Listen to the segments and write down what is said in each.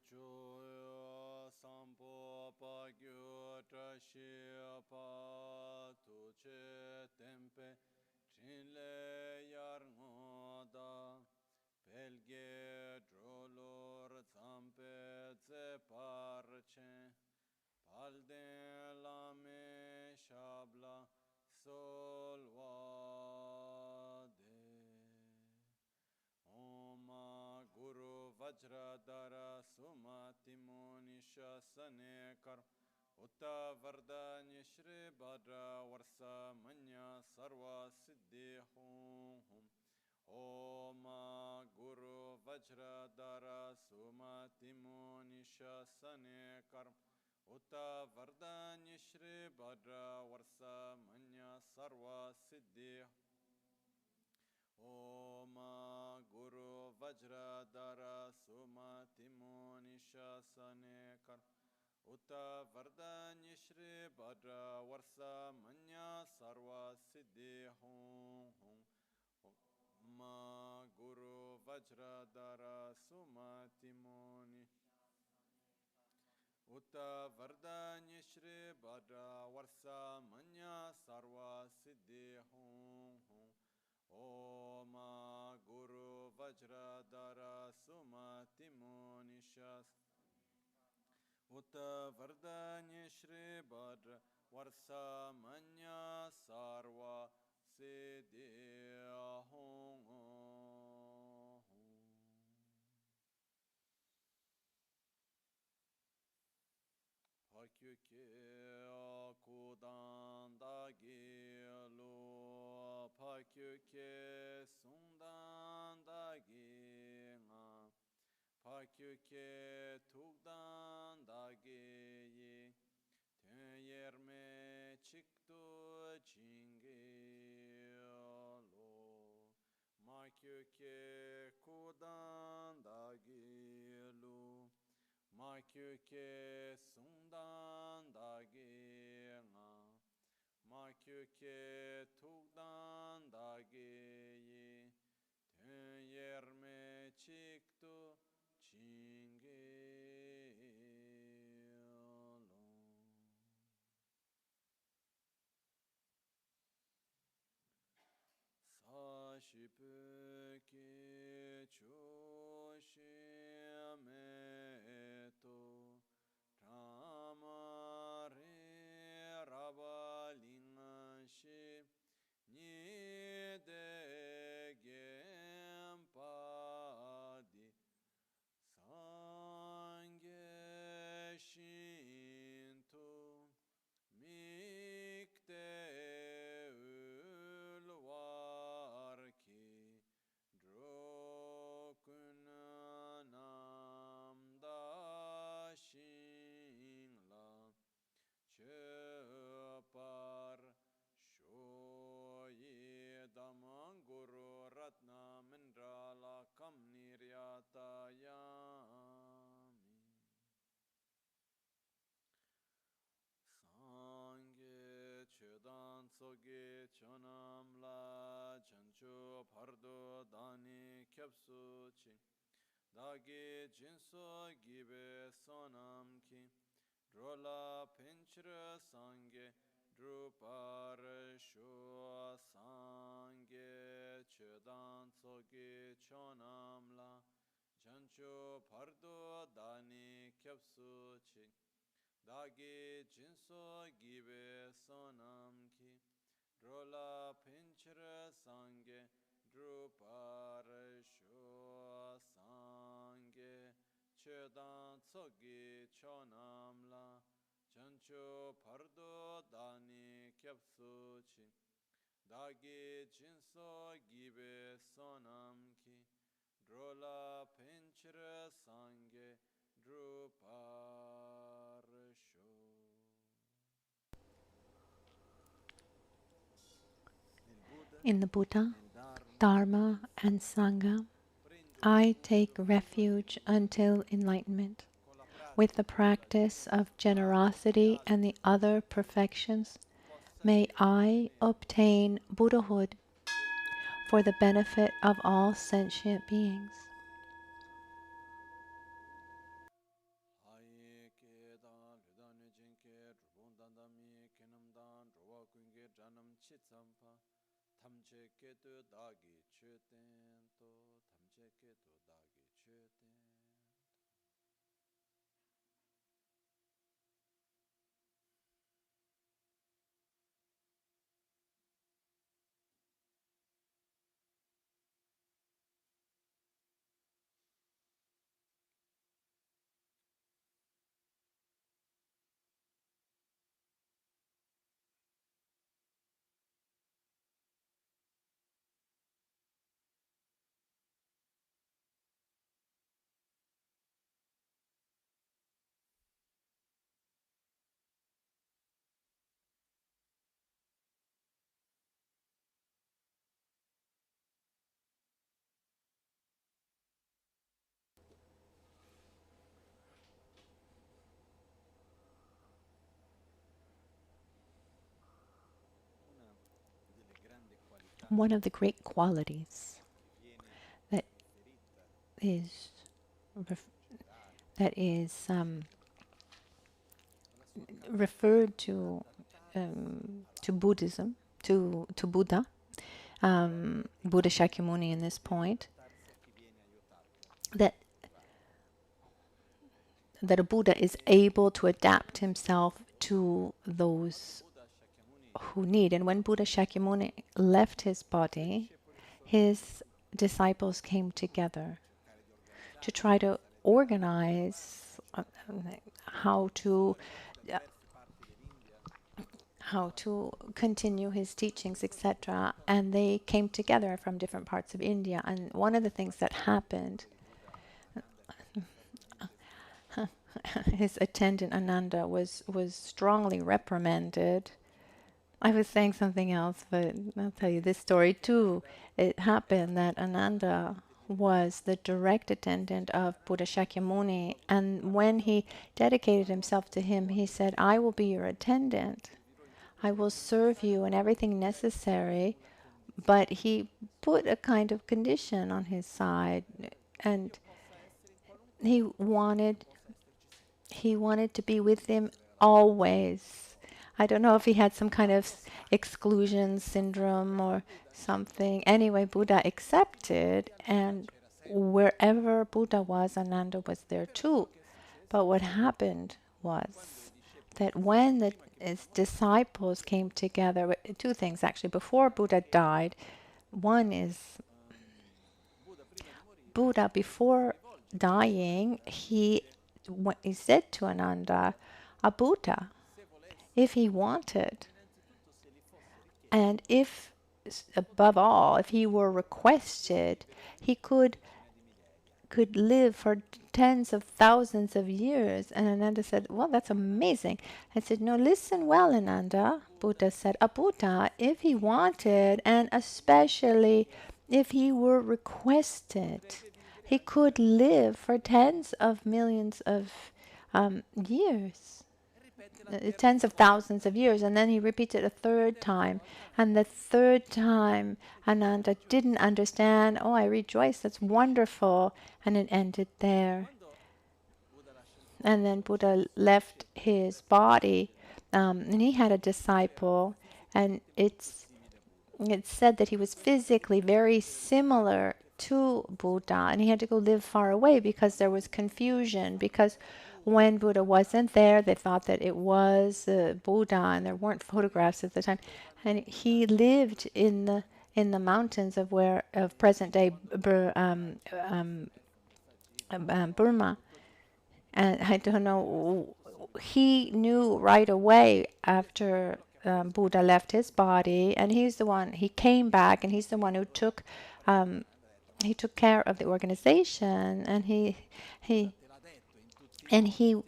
Chuyo sampo pa gyu trashi pa tu che tempe chinle yar ngoda pelge drolor zampe ze parche palde lame shabla solvade Om Guru Vajradhara Sumati Munisha Sanekar Utta Vardanya Shri Bhadra Varsa Manya Sarva Siddhi Hum Om Guru Vajradhara Sumati Munisha Sanekar Utta Vardanya Shri Bhadra Varsa Manya Sarva Siddhi Om Guru Vajradhara Sumati Munisha Sanekar Utta Vardanya Shri Bhadra Varsa Manya Sarva Siddhi Hum Om Guru Vajradhara Sumati Muni Utta Vardanya Shri Bhadra Varsa Manya Sarva Siddhi Hum Om Guru Vajradhara Sumati Munisha Utta Vardanya Shri Bhadra Varsa Manya Sarva Siddhi Hum Pakyuke Kudan Dagi Lu Pakyuke Sundan Dagi Nga Pakyuke Tugdan Dagi Yi Tenyerme Chiktu Chingi Lu Makyuke Kudan Dagi Lu Makyuke Sundan Dagi Nga Makyuke Tugdan Dagi Yi Tenyerme Chiktu Chingi Sashipu ki chushimeto Ramare Rabalingashi Nide Gempadi Sangye Shinto Mikte Ulwarki Drokunanam Dashingla Chepar Shoyi Damanguru Ratna Mindrala Kamniryatayami Sangye Chedan Tsoge Chonam La Chancho Pardo Dani Kyapsu Chi Dagi Jinso Gibe Sonam Ki Drola Pinchra Sangye Drupar Shu Sangye Chedan Tsoge Chonam La Chancho Pardo Dani Kyapsu Chi Dagi Jinso Gibe Sonam Ki Drola Pinchra Sangye Drupar Shu Sangye Chedan Tsogi Chonam La Chancho Pardo Dani Kyapsu Chi Dagi Jinso Gibe Sonam Ki Drola Pinchra Sangye Drupar Shu. In the Buddha, Dharma, and Sangha, I take refuge until enlightenment. With the practice of generosity and the other perfections, may I obtain Buddhahood for the benefit of all sentient beings. janam chitsampa tamche ketu dagi chuten to tamche ketu dagi chuten. One of the great qualities that is referred to Buddhism, to Buddha, Buddha Shakyamuni in this point, that a Buddha is able to adapt himself to those who need. And when Buddha Shakyamuni left his body, his disciples came together to try to organize how to continue his teachings, etc. And they came together from different parts of India. And one of the things that happened, his attendant Ananda was strongly reprimanded. I was saying something else, but I'll tell you this story too. It happened that Ananda was the direct attendant of Buddha Shakyamuni, and when he dedicated himself to him, he said, "I will be your attendant. I will serve you in everything necessary." But he put a kind of condition on his side, and he wanted to be with him always. I don't know if he had some kind of exclusion syndrome or something. Anyway, Buddha accepted, and wherever Buddha was, Ananda was there too. But what happened was that when his disciples came together, two things actually. Before Buddha died, one is Buddha, before dying, he said to Ananda, a Buddha, if he wanted, and if above all, if he were requested, he could live for tens of thousands of years. And Ananda said, well, that's amazing. I said, no, listen well, Ananda. Buddha said, a Buddha, if he wanted, and especially if he were requested, he could live for tens of millions of years, tens of thousands of years. And then he repeated a third time. And the third time, Ananda didn't understand. Oh, I rejoice. That's wonderful. And it ended there. And then Buddha left his body. And he had a disciple. And it's said that he was physically very similar to Buddha, and he had to go live far away because there was confusion. Because when Buddha wasn't there, they thought that it was Buddha, and there weren't photographs at the time. And he lived in the mountains of present day Burma. And I don't know, he knew right away after Buddha left his body, and he came back, and he's the one who took care of the organization, and he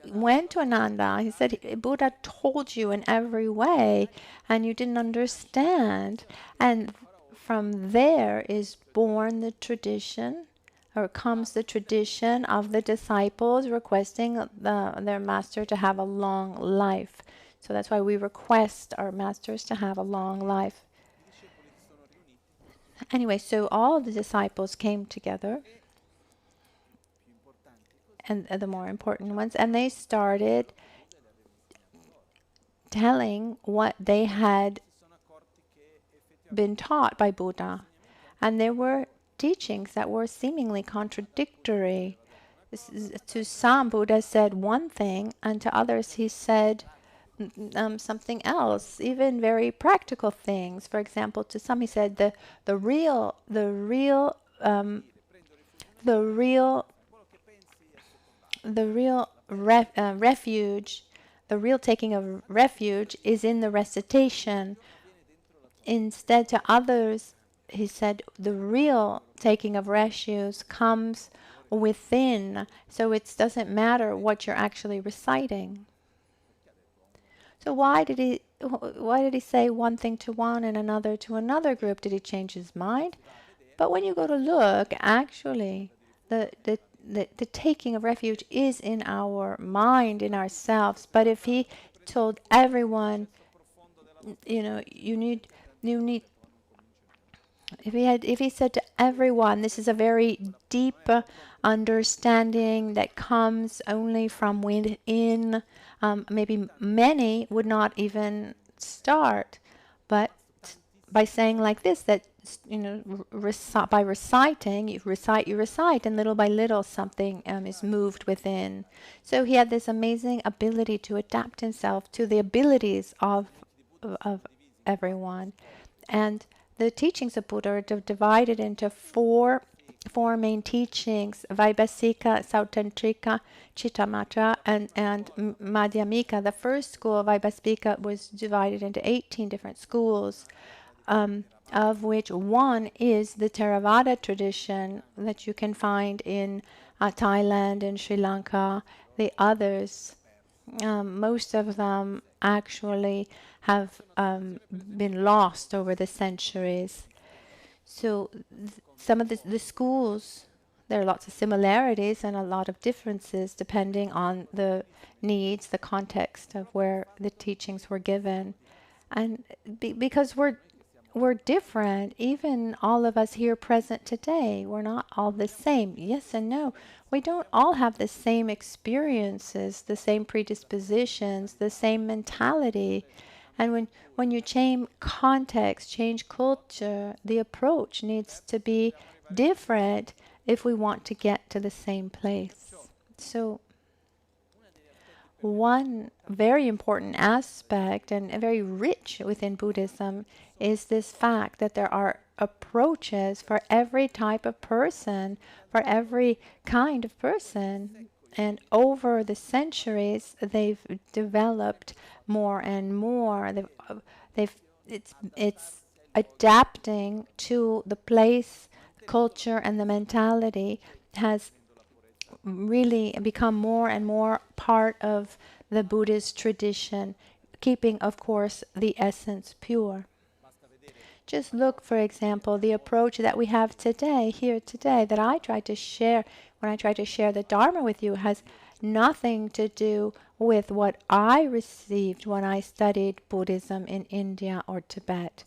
went to Ananda. He said, Buddha told you in every way, and you didn't understand. And from there is born the tradition, or comes the tradition of the disciples requesting their master to have a long life. So that's why we request our masters to have a long life. Anyway, so all the disciples came together, and the more important ones, and they started telling what they had been taught by Buddha. And there were teachings that were seemingly contradictory. To some, Buddha said one thing, and to others he said something else, even very practical things. For example, to some he said the real the real the real the real refuge, the real taking of refuge is in the recitation. Instead, to others, he said the real taking of refuge comes within. So it doesn't matter what you're actually reciting. So why did he say one thing to one and another to another group? Did he change his mind? But when you go to look, actually, the taking of refuge is in our mind, in ourselves. But if he told everyone, you need, if he said to everyone, this is a very deep understanding that comes only from within, maybe many would not even start. But by saying like this, that by reciting, you recite, and little by little something is moved within. So he had this amazing ability to adapt himself to the abilities of everyone. And the teachings of Buddha are divided into four main teachings: Vaibhasika, Sautantrika, Chittamatra, and Madhyamika. The first school, Vaibhasika, was divided into 18 different schools, of which one is the Theravada tradition that you can find in Thailand and Sri Lanka. The others, most of them actually have been lost over the centuries. So some of the schools, there are lots of similarities and a lot of differences depending on the needs, the context of where the teachings were given. And because we're different, even all of us here present today, we're not all the same. Yes and no. We don't all have the same experiences, the same predispositions, the same mentality. And when you change context, change culture, the approach needs to be different if we want to get to the same place. So one very important aspect and very rich within Buddhism is this fact that there are approaches for every type of person, for every kind of person. And over the centuries, they've developed more and more. It's adapting to the place, culture, and the mentality has really become more and more part of the Buddhist tradition, keeping, of course, the essence pure. Just look, for example, the approach that we have today, here today, that I try to share when I try to share the Dharma with you, has nothing to do with what I received when I studied Buddhism in India or Tibet.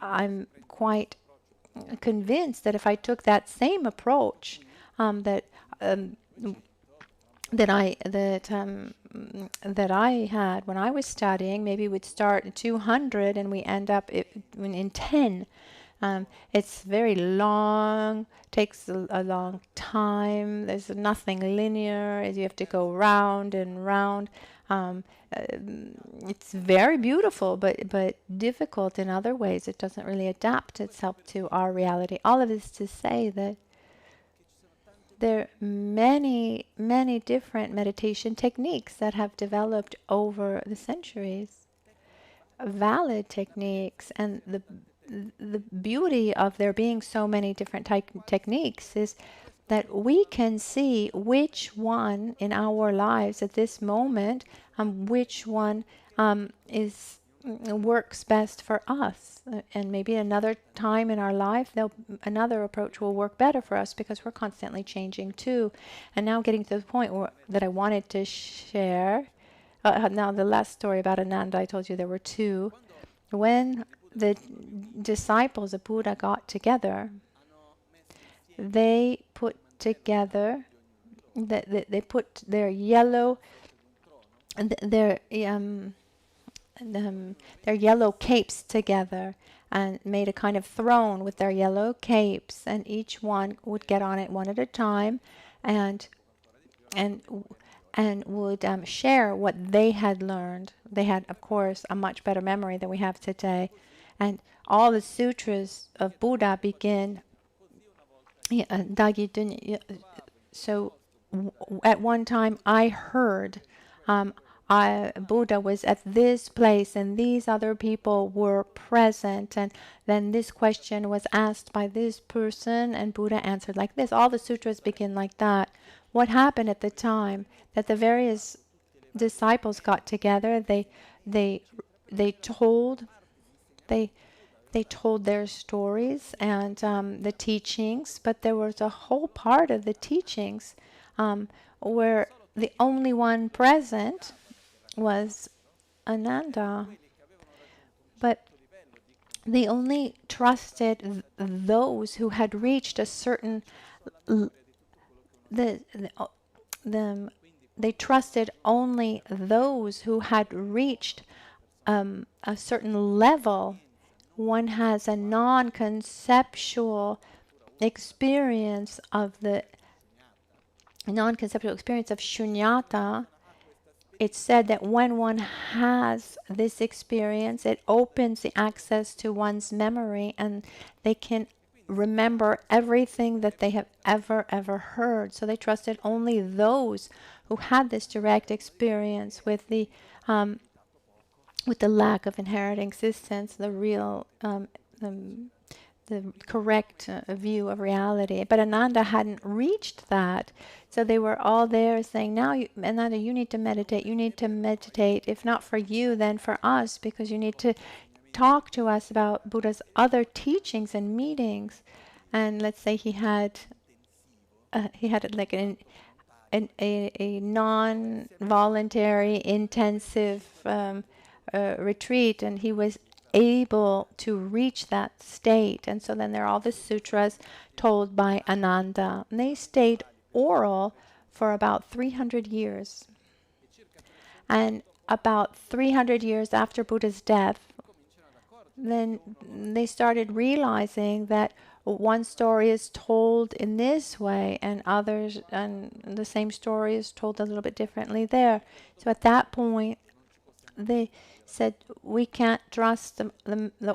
I'm quite convinced that if I took that same approach, that I had when I was studying, maybe we'd start at 200 and we end up in 10. It's very long, takes a long time. There's nothing linear. You have to go round and round. It's very beautiful, but difficult in other ways. It doesn't really adapt itself to our reality. All of this to say that there are many, many different meditation techniques that have developed over the centuries. Valid techniques, and the beauty of there being so many different techniques is that we can see which one in our lives at this moment, which one works best for us. And maybe another time in our life, another approach will work better for us because we're constantly changing too. And now getting to the point that I wanted to share. Now the last story about Ananda, I told you there were two. When the disciples of Buddha got together, they put together, they put their yellow capes together, and made a kind of throne with their yellow capes, and each one would get on it one at a time, and and and would share what they had learned. They had, of course, a much better memory than we have today, and all the sutras of Buddha begin. So at one time I heard Buddha was at this place and these other people were present, and then this question was asked by this person and Buddha answered like this. All the sutras begin like that. What happened at the time that the various disciples got together, they they told they they told their stories and the teachings, but there was a whole part of the teachings where the only one present was Ananda. But they only trusted those who had reached a certain the, the they trusted only those who had reached a certain level. One has a non-conceptual experience of shunyata. It's said that when one has this experience, it opens the access to one's memory and they can remember everything that they have ever heard. So they trusted only those who had this direct experience with the lack of inherent existence, the real, the correct view of reality. But Ananda hadn't reached that. So they were all there saying, now, Ananda, you need to meditate. You need to meditate. If not for you, then for us, because you need to talk to us about Buddha's other teachings and meetings. And let's say he had like a non-voluntary, intensive retreat, and he was able to reach that state. And so then there are all the sutras told by Ananda. And they stayed oral for about 300 years. And about 300 years after Buddha's death, then they started realizing that one story is told in this way and others, and the same story is told a little bit differently there. So at that point, they said, we can't trust the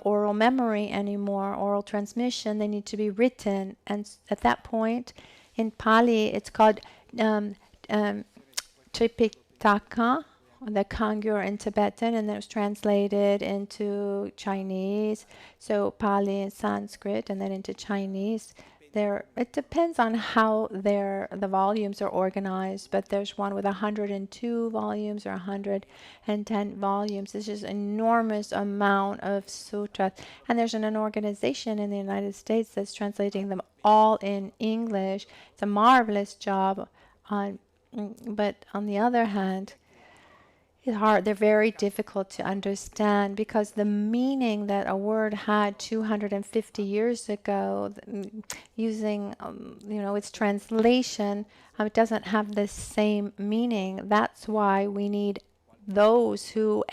oral memory anymore, oral transmission. They need to be written. And at that point, in Pali, it's called Tripitaka, the Kangyur in Tibetan, and then it was translated into Chinese. So Pali and Sanskrit, and then into Chinese. It depends on how the volumes are organized, but there's one with 102 volumes or 110 volumes. It's just an enormous amount of sutras. And there's an organization in the United States that's translating them all in English. It's a marvelous job. But on the other hand, it's hard. They're very difficult to understand because the meaning that a word had 250 years ago, using its translation, it doesn't have the same meaning. That's why we need those who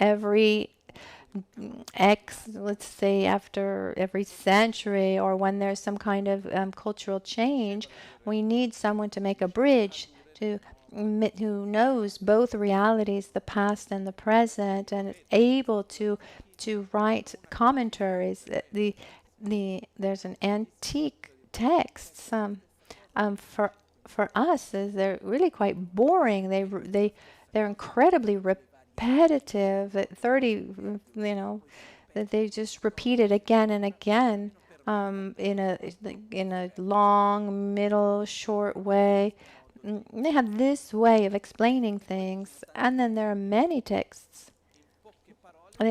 let's say after every century or when there's some kind of cultural change, we need someone to make a bridge who knows both realities, the past and the present, and is able to write commentaries. There's an antique text for us is they're really quite boring. They're incredibly repetitive. That 30, that they just repeat it again and again in a long, middle, short way. They have this way of explaining things, and then there are many texts.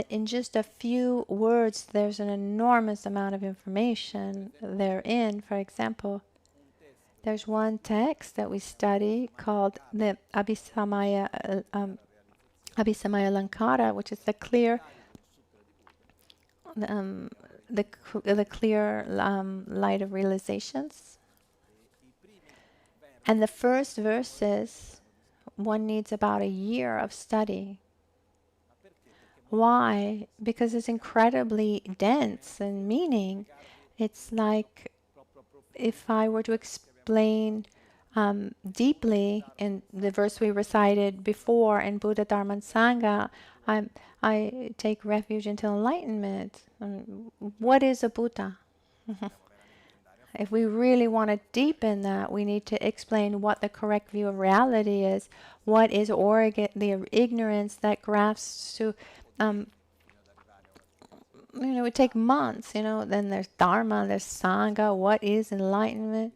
In just a few words, there's an enormous amount of information therein. For example, there's one text that we study called the Abhisamaya Lankara, which is the clear light of realizations. And the first verses, one needs about a year of study. Why? Because it's incredibly dense and meaning. It's like if I were to explain deeply in the verse we recited before in Buddha Dharma and Sangha, I take refuge into enlightenment. What is a Buddha? If we really want to deepen that, we need to explain what the correct view of reality is. What is the ignorance that grasps to, it would take months, Then there's Dharma, there's Sangha. What is enlightenment?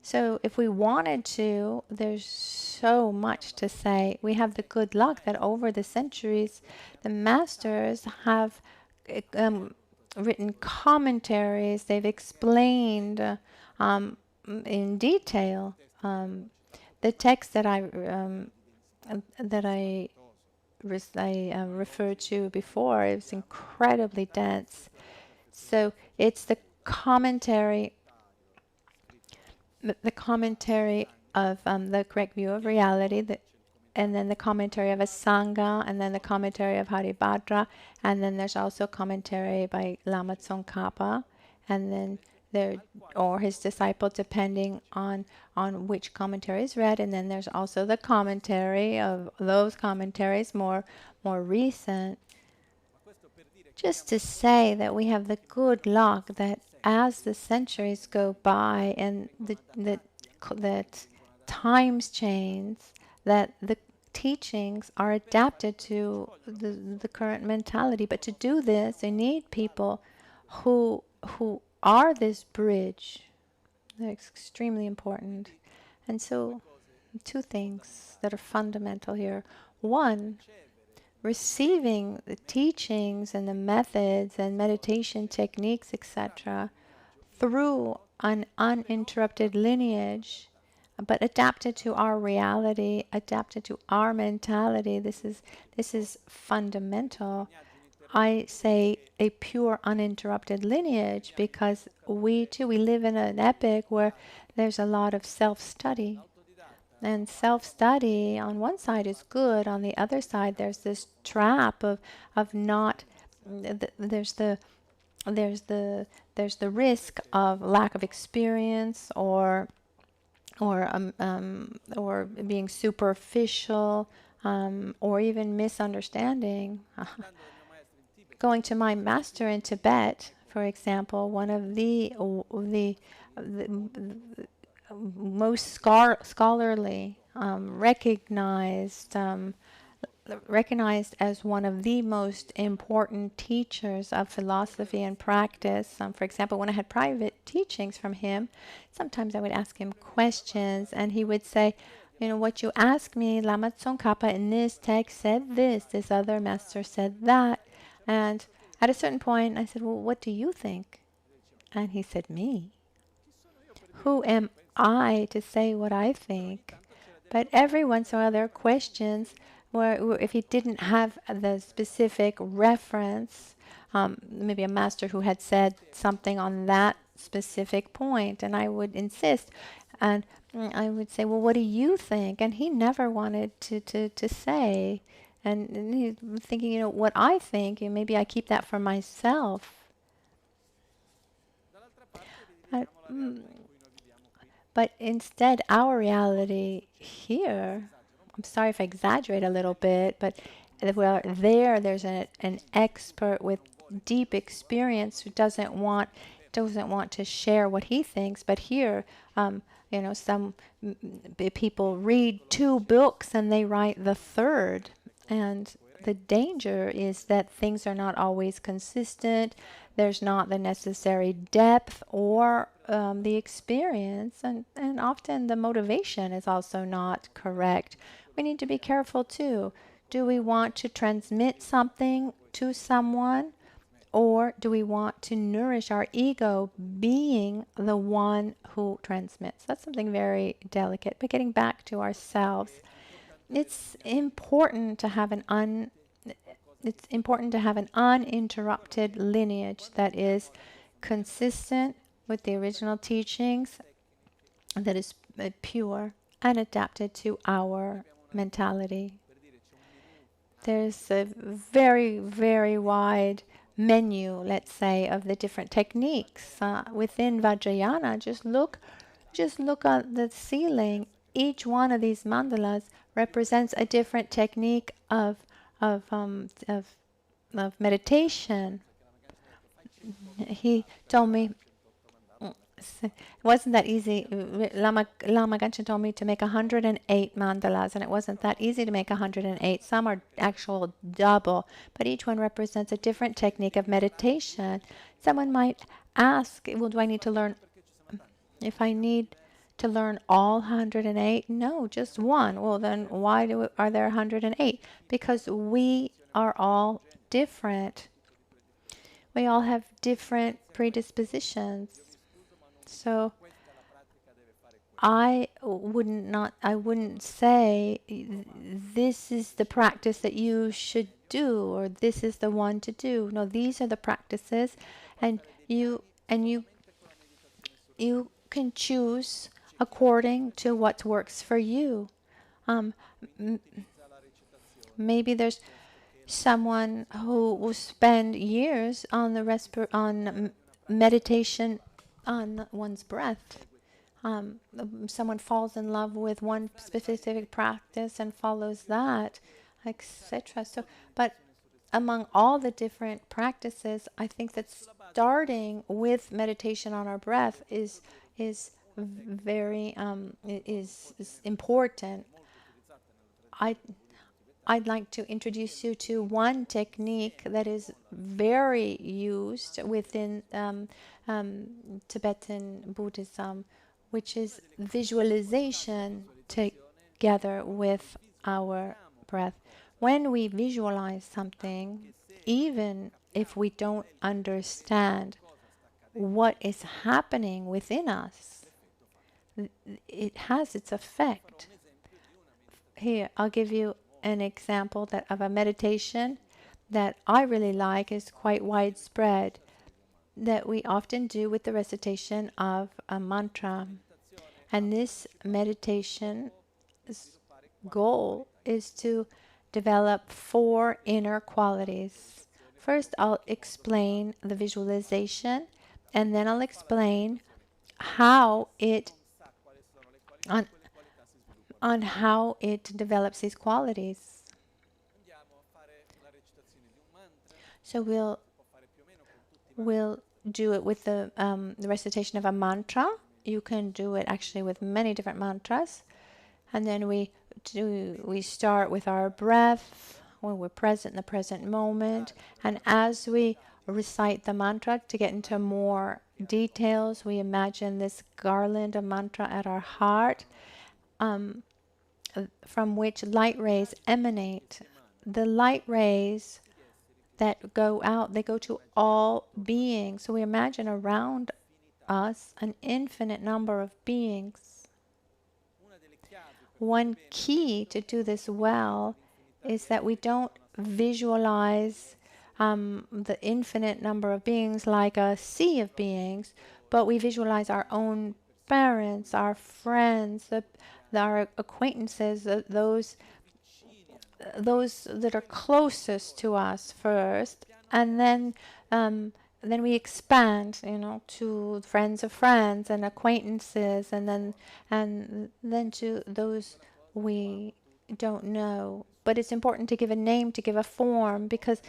So if we wanted to, there's so much to say. We have the good luck that over the centuries, the masters have written commentaries. They've explained in detail the text that I referred to before. It was incredibly dense. So it's the commentary of the correct view of reality, and then the commentary of a Sangha, and then the commentary of Haribhadra, and then there's also commentary by Lama Tsongkhapa, and then or his disciple, depending on which commentary is read, and then there's also the commentary of those commentaries more recent. Just to say that we have the good luck that as the centuries go by and that times change, that the teachings are adapted to the current mentality. But to do this, they need people who are this bridge. That's extremely important. And so, two things that are fundamental here. One, receiving the teachings and the methods and meditation techniques, etc., through an uninterrupted lineage, but adapted to our reality, adapted to our mentality. This is fundamental. I say a pure uninterrupted lineage because we live in an epoch where there's a lot of self-study. And self-study on one side is good. On the other side, there's this trap of not. There's the risk of lack of experience or being superficial or even misunderstanding. Going to my master in Tibet, for example, one of the most scholarly, recognized as one of the most important teachers of philosophy and practice. For example, when I had private teachings from him, sometimes I would ask him questions, and he would say, what you ask me, Lama Tsongkhapa in this text said this other master said that. And at a certain point, I said, well, what do you think? And he said, me? Who am I to say what I think? But every once in a while, there are questions where if he didn't have the specific reference, maybe a master who had said something on that specific point, and I would insist, and I would say, well, what do you think? And he never wanted to say. And he's thinking, what I think, and maybe I keep that for myself. But instead, our reality here, I'm sorry if I exaggerate a little bit, but there's an expert with deep experience who doesn't want to share what he thinks. But here, some people read 2 books and they write the third. And the danger is that things are not always consistent. There's not the necessary depth or the experience, and often the motivation is also not correct. We need to be careful too. Do we want to transmit something to someone, or do we want to nourish our ego being the one who transmits? That's something very delicate. But getting back to ourselves, it's important to have an uninterrupted lineage that is consistent with the original teachings, that is pure and adapted to our mentality. there's a very, very wide menu, let's say, of the different techniques within Vajrayana. Just look at the ceiling. Each one of these mandalas represents a different technique of um, of, of meditation. He told me it wasn't that easy. Lama Ganchen told me to make 108 mandalas, and it wasn't that easy to make 108. Some are actual double, but each one represents a different technique of meditation. Someone might ask, well, do I need to learn, if I need to learn all 108? No, just one. Well, then why are there 108? Because we are all different. We all have different predispositions. So I wouldn't say this is the practice that you should do or this is the one to do. No, these are the practices, and you can choose according to what works for you. Maybe there's someone who will spend years on on meditation on one's breath. Someone falls in love with one specific practice and follows that, etc. So, but among all the different practices, I think that starting with meditation on our breath is very is important. I'd like to introduce you to one technique that is very used within Tibetan Buddhism, which is visualization together with our breath. When we visualize something, even if we don't understand what is happening within us, it has its effect. Here, I'll give you an example of a meditation that I really like, is quite widespread, that we often do with the recitation of a mantra. And this meditation's goal is to develop 4 inner qualities. First, I'll explain the visualization, and then I'll explain how it on how it develops these qualities. So we'll do it with the recitation of a mantra. You can do it actually with many different mantras, and then we start with our breath when we're present in the present moment, and as we recite the mantra, to get into more details, we imagine this garland of mantra at our heart, from which light rays emanate. The light rays that go out, they go to all beings. So we imagine around us an infinite number of beings. One key to do this well is that we don't visualize the infinite number of beings like a sea of beings, but we visualize our own parents, our friends, our acquaintances, those that are closest to us first, and then we expand, to friends of friends and acquaintances, and then to those we don't know. But it's important to give a name, to give a form, because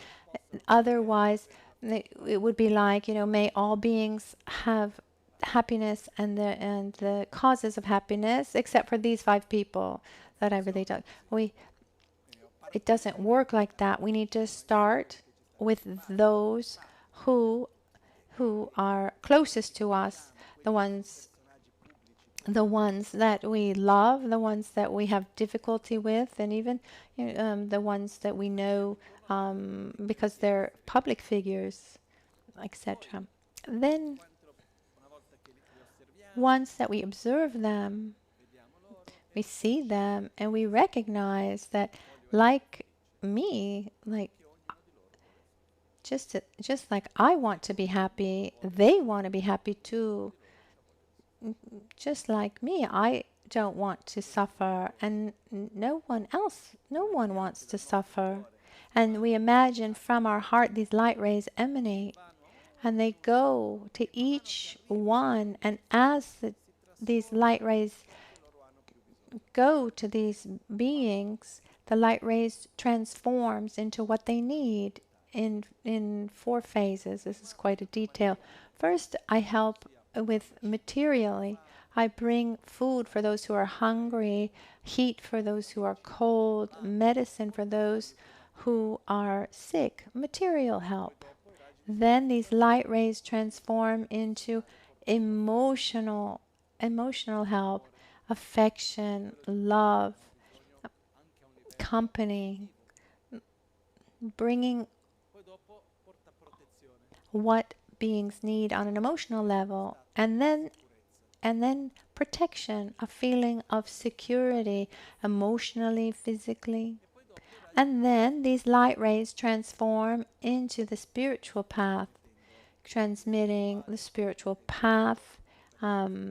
otherwise it would be like, may all beings have happiness and the causes of happiness, except for these 5 people that I really don't. It doesn't work like that. We need to start with those who are closest to us, the ones that we love, the ones that we have difficulty with, and even the ones that we know because they're public figures, etc. Then once that we observe them, we see them, and we recognize that, like me, just like I want to be happy, they want to be happy too. Just like me, I don't want to suffer, and no one wants to suffer. And we imagine from our heart these light rays emanate, and they go to each one. And as these light rays go to these beings, the light rays transforms into what they need in 4 phases. This is quite a detail. First, I help with materially. I bring food for those who are hungry, heat for those who are cold, medicine for those who are sick, material help. Then these light rays transform into emotional help, affection, love, company, bringing what beings need on an emotional level, and then protection, a feeling of security, emotionally, physically. And then these light rays transform into the spiritual path, transmitting the spiritual path, a,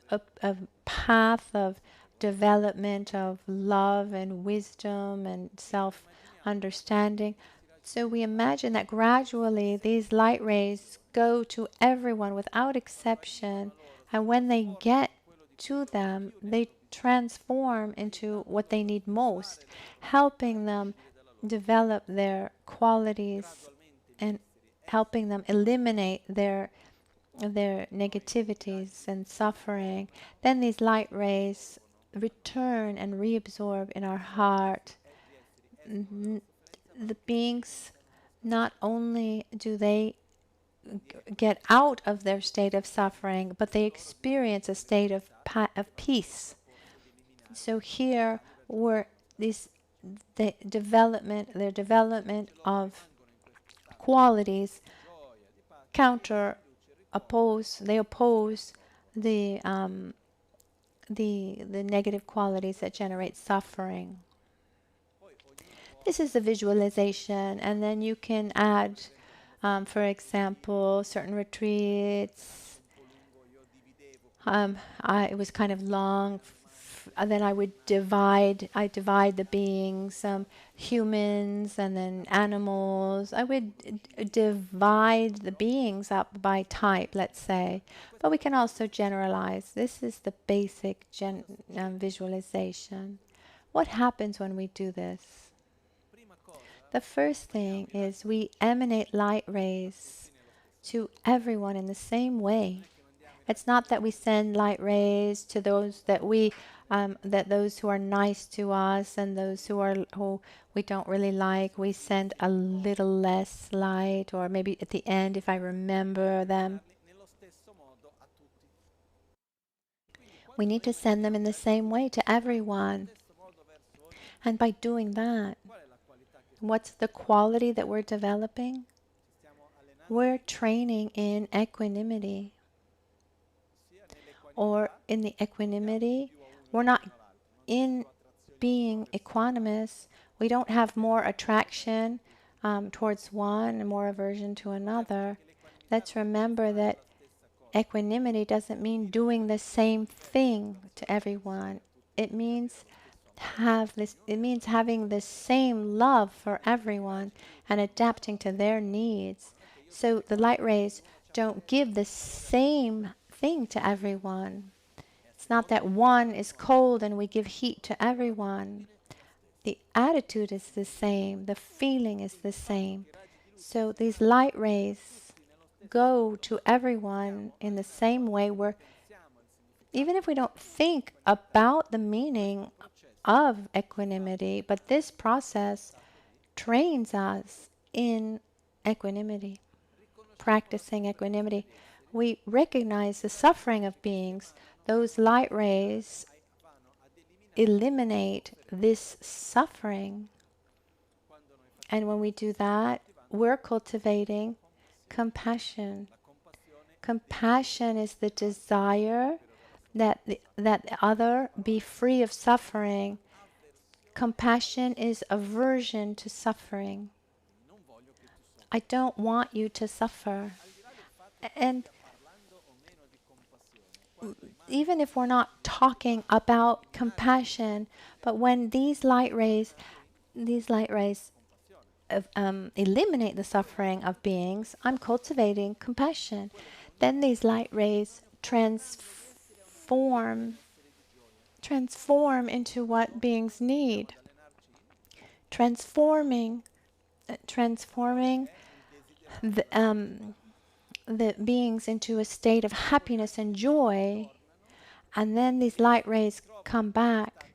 a path of development of love and wisdom and self-understanding. So we imagine that gradually these light rays go to everyone without exception, and when they get to them, they transform into what they need most, helping them develop their qualities and helping them eliminate their negativities and suffering. Then these light rays return and reabsorb in our heart. The beings, not only do they get out of their state of suffering, but they experience a state of peace. So here were their development of qualities they oppose the negative qualities that generate suffering. This is the visualization, and then you can add, for example, certain retreats. It was kind of long. Then I would divide the beings, humans and then animals. I would divide the beings up by type, let's say. But we can also generalize. This is the basic visualization. What happens when we do this? The first thing is we emanate light rays to everyone in the same way. It's not that we send light rays to those that those who are nice to us and those who we don't really like. We send a little less light, or maybe at the end if I remember them. We need to send them in the same way to everyone. And by doing that, what's the quality that we're developing? We're training in equanimity. Or in the equanimity, we're not in being equanimous. We don't have more attraction towards one and more aversion to another. Let's remember that equanimity doesn't mean doing the same thing to everyone. It means having the same love for everyone and adapting to their needs. So the light rays don't give the same thing to everyone. It's not that one is cold and we give heat to everyone. The attitude is the same, the feeling is the same. So these light rays go to everyone in the same way, where even if we don't think about the meaning of equanimity, but this process trains us in equanimity, practicing equanimity. We recognize the suffering of beings. Those light rays eliminate this suffering. And when we do that, we're cultivating compassion. Compassion is the desire that the other be free of suffering. Compassion is aversion to suffering. I don't want you to suffer. And even if we're not talking about compassion, but when these light rays eliminate the suffering of beings, I'm cultivating compassion. Then these light rays transform into what beings need, transforming the beings into a state of happiness and joy. And then these light rays come back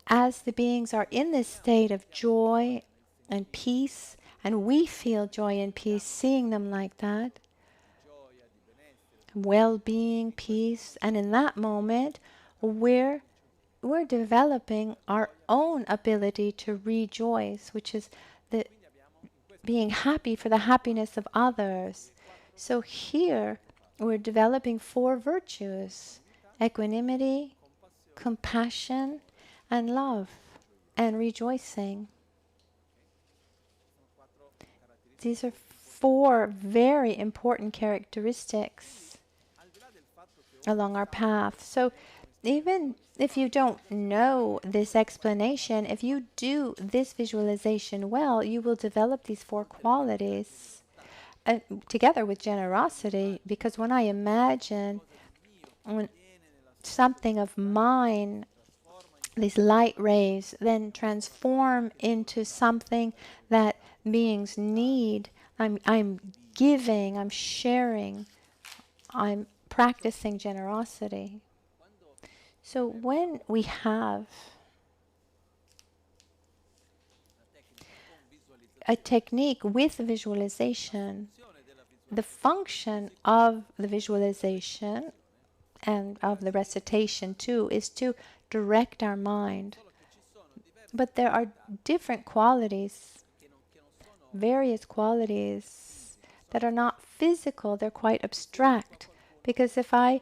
as the beings are in this state of joy and peace, and we feel joy and peace seeing them like that, well-being, peace. And in that moment, we're developing our own ability to rejoice, which is the being happy for the happiness of others. So here we're developing 4 virtues: equanimity, compassion, and love, and rejoicing. These are 4 very important characteristics along our path. So even if you don't know this explanation, if you do this visualization well, you will develop these 4 qualities together with generosity. Because when I imagine something of mine, these light rays then transform into something that beings need. I'm giving, I'm sharing, I'm practicing generosity. So when we have a technique with visualization, the function of the visualization and of the recitation too is to direct our mind. But there are different qualities, various qualities that are not physical, they're quite abstract. Because if I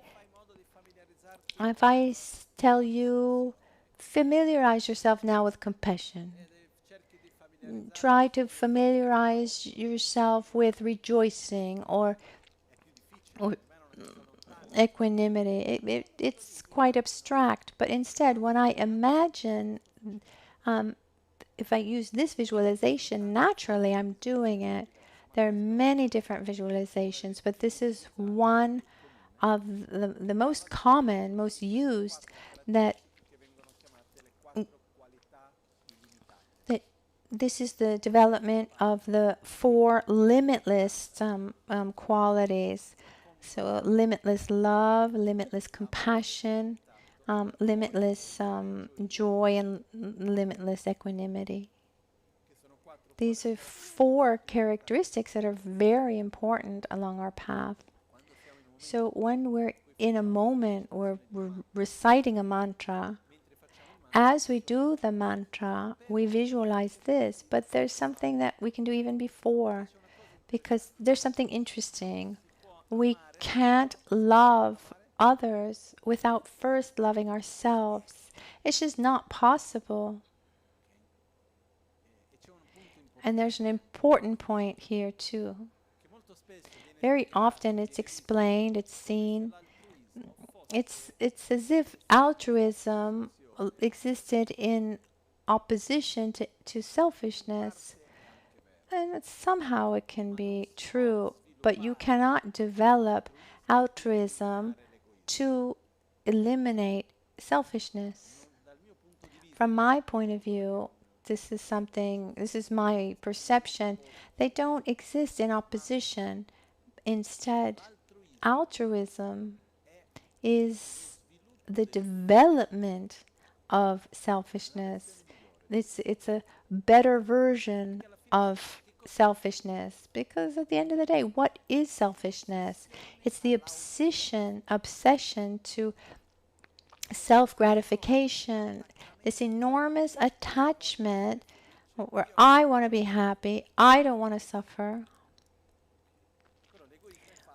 tell you, familiarize yourself now with compassion. Try to familiarize yourself with rejoicing or equanimity. It's quite abstract. But instead, when I imagine, if I use this visualization, naturally I'm doing it. There are many different visualizations, but this is one of the most common, most used, that this is the development of the 4 limitless qualities. So limitless love, limitless compassion, limitless joy, and limitless equanimity. These are 4 characteristics that are very important along our path. So when we're in a moment where we're reciting a mantra, as we do the mantra, we visualize this, but there's something that we can do even before, because there's something interesting. We can't love others without first loving ourselves. It's just not possible. And there's an important point here too. Very often it's explained, it's seen. It's as if altruism existed in opposition to selfishness. And somehow it can be true, but you cannot develop altruism to eliminate selfishness. From my point of view, this is my perception, they don't exist in opposition. Instead, altruism is the development of selfishness. It's a better version of selfishness, because at the end of the day, what is selfishness? It's the obsession to self-gratification, this enormous attachment where I want to be happy, I don't want to suffer.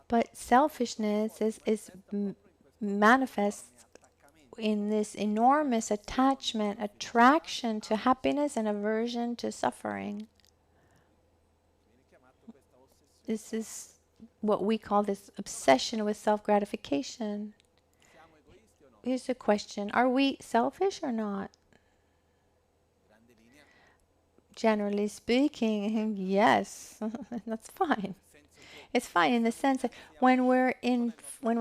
But selfishness is manifests in this enormous attachment, attraction to happiness and aversion to suffering. This is what we call this obsession with self-gratification. Here's a question. Are we selfish or not? generally speaking, yes, that's fine. It's fine in the sense that when we're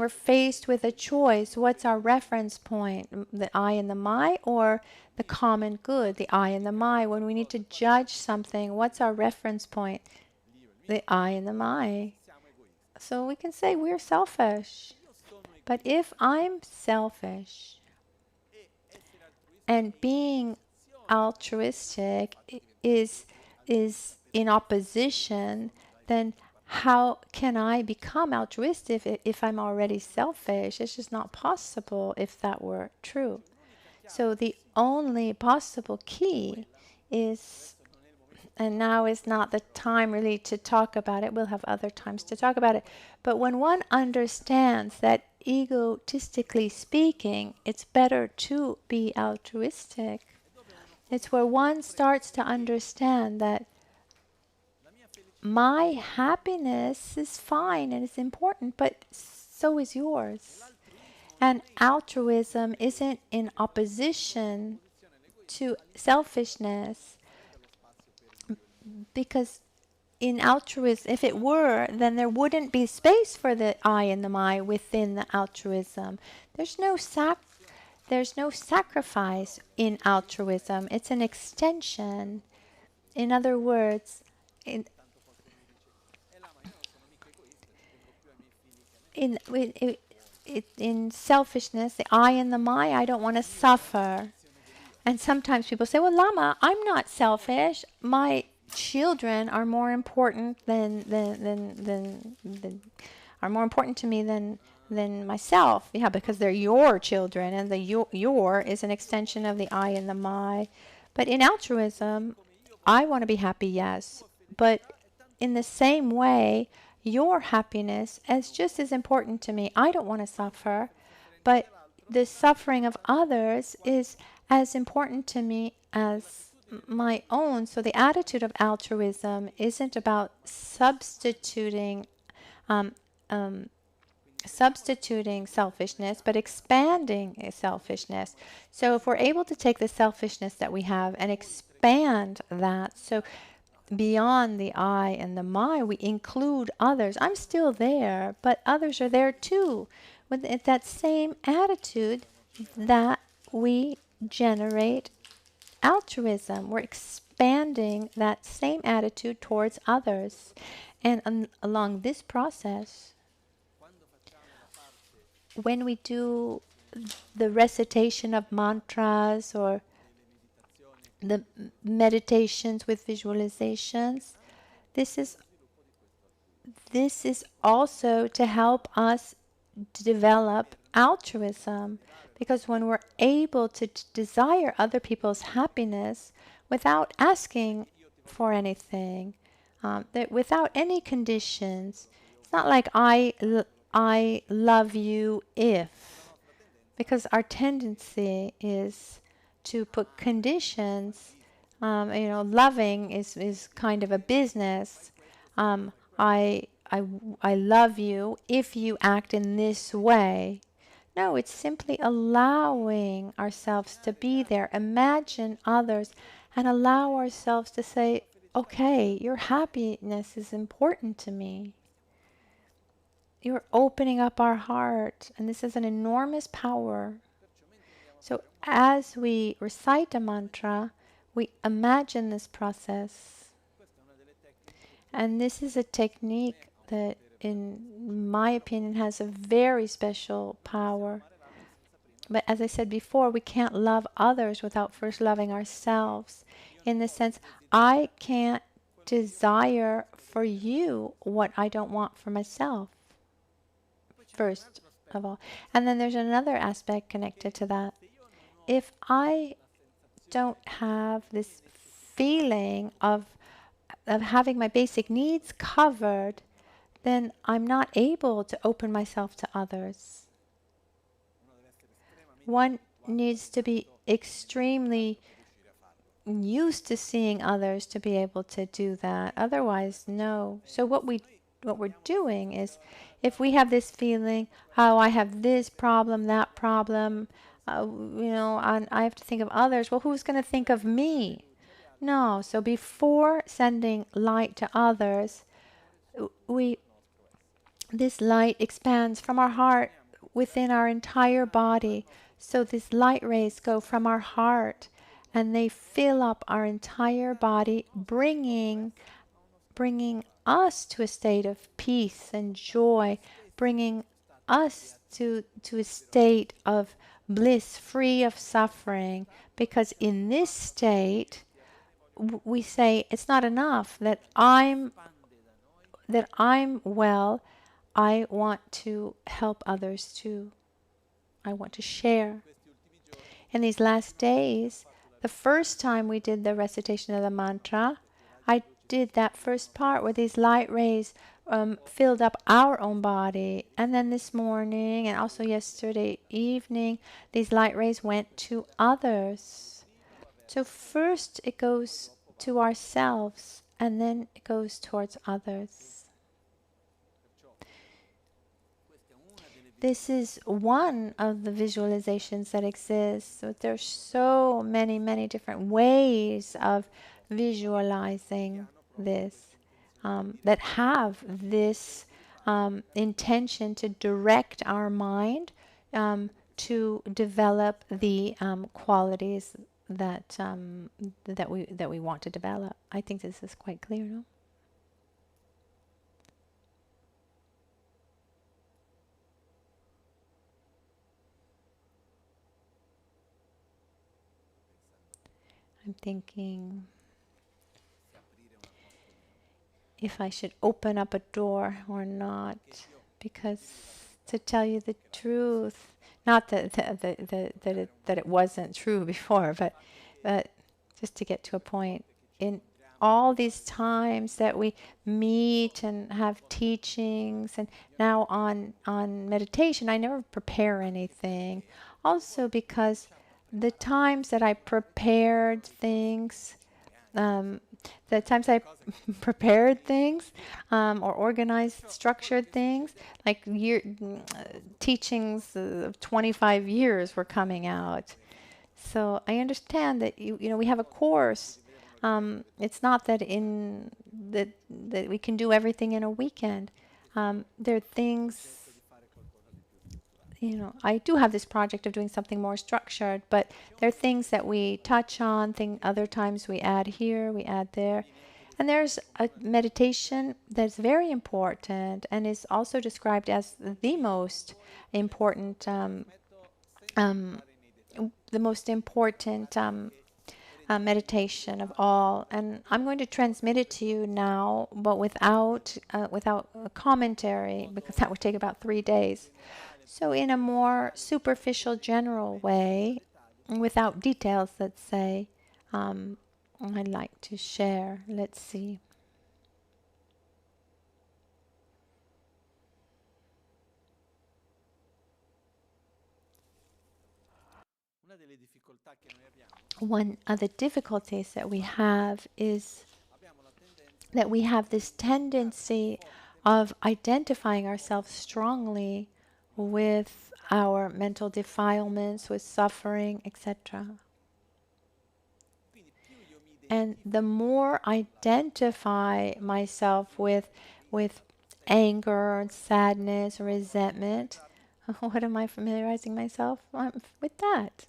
faced with a choice, what's our reference point? The I and the my, or the common good, the I and the my? When we need to judge something, what's our reference point? The I and the my. So we can say we're selfish. But if I'm selfish and being altruistic is in opposition, then how can I become altruistic if I'm already selfish? It's just not possible if that were true. So the only possible key is, and now is not the time really to talk about it, we'll have other times to talk about it, but when one understands that egotistically speaking, it's better to be altruistic, it's where one starts to understand that my happiness is fine and it's important, but so is yours. And altruism isn't in opposition to selfishness, because in altruism, if it were, then there wouldn't be space for the I and the my within the altruism. There's no sacrifice in altruism. It's an extension. In other words, in selfishness, the I and the my, I don't want to suffer. And sometimes people say, well, Lama, I'm not selfish. My children are more important are more important to me than myself. Yeah, because they're your children, and the your is an extension of the I and the my. But in altruism, I want to be happy, yes. But in the same way, your happiness is just as important to me. I don't want to suffer, but the suffering of others is as important to me as my own. So the attitude of altruism isn't about substituting selfishness, but expanding selfishness. So if we're able to take the selfishness that we have and expand that, so beyond the I and the my, we include others. I'm still there, but others are there too. With that same attitude, that we generate altruism. We're expanding that same attitude towards others. And along this process, when we do the recitation of mantras or the meditations with visualizations, this is also to help us develop altruism, because when we're able to desire other people's happiness without asking for anything, that without any conditions, it's not like I love you if, because our tendency is to put conditions. Loving is kind of a business. I love you if you act in this way. No, it's simply allowing ourselves to be there, imagine others, and allow ourselves to say, okay, your happiness is important to me. You're opening up our heart, and this is an enormous power. So as we recite a mantra, we imagine this process. And this is a technique that, in my opinion, has a very special power. But as I said before, we can't love others without first loving ourselves. In the sense, I can't desire for you what I don't want for myself, first of all. And then there's another aspect connected to that. If I don't have this feeling of having my basic needs covered, then I'm not able to open myself to others. One needs to be extremely used to seeing others to be able to do that. Otherwise, no. So what we're doing is, if we have this feeling, oh, I have this problem, that problem, and I have to think of others. Well, who's going to think of me? No. So before sending light to others, this light expands from our heart within our entire body. So these light rays go from our heart and they fill up our entire body, bringing us to a state of peace and joy, bringing us to a state of bliss, free of suffering. Because in this state, we say it's not enough that I'm well. I want to help others too. I want to share. In these last days, the first time we did the recitation of the mantra, I did that first part where these light rays filled up our own body. And then this morning and also yesterday evening, these light rays went to others. So first it goes to ourselves and then it goes towards others. This is one of the visualizations that exist. So there's so many, many different ways of visualizing this, that have this intention to direct our mind to develop the qualities that we want to develop. I think this is quite clear, no? I'm thinking if I should open up a door or not, because to tell you the truth, not that it wasn't true before, but just to get to a point, in all these times that we meet and have teachings, and now on meditation, I never prepare anything. Also because the times that I prepared things, the times I prepared things or organized, structured things, like teachings of 25 years were coming out. So I understand that we have a course. It's not that that we can do everything in a weekend. There are things. I do have this project of doing something more structured, but there are things that we touch on, other times we add here, we add there. And there's a meditation that's very important and is also described as the most important, meditation of all. And I'm going to transmit it to you now, but without a commentary, because that would take about 3 days. So in a more superficial, general way, without details, let's say, I'd like to share. Let's see. One of the difficulties that we have is that we have this tendency of identifying ourselves strongly with our mental defilements, with suffering, etc. And the more I identify myself with anger and sadness, resentment, what am I familiarizing myself with that?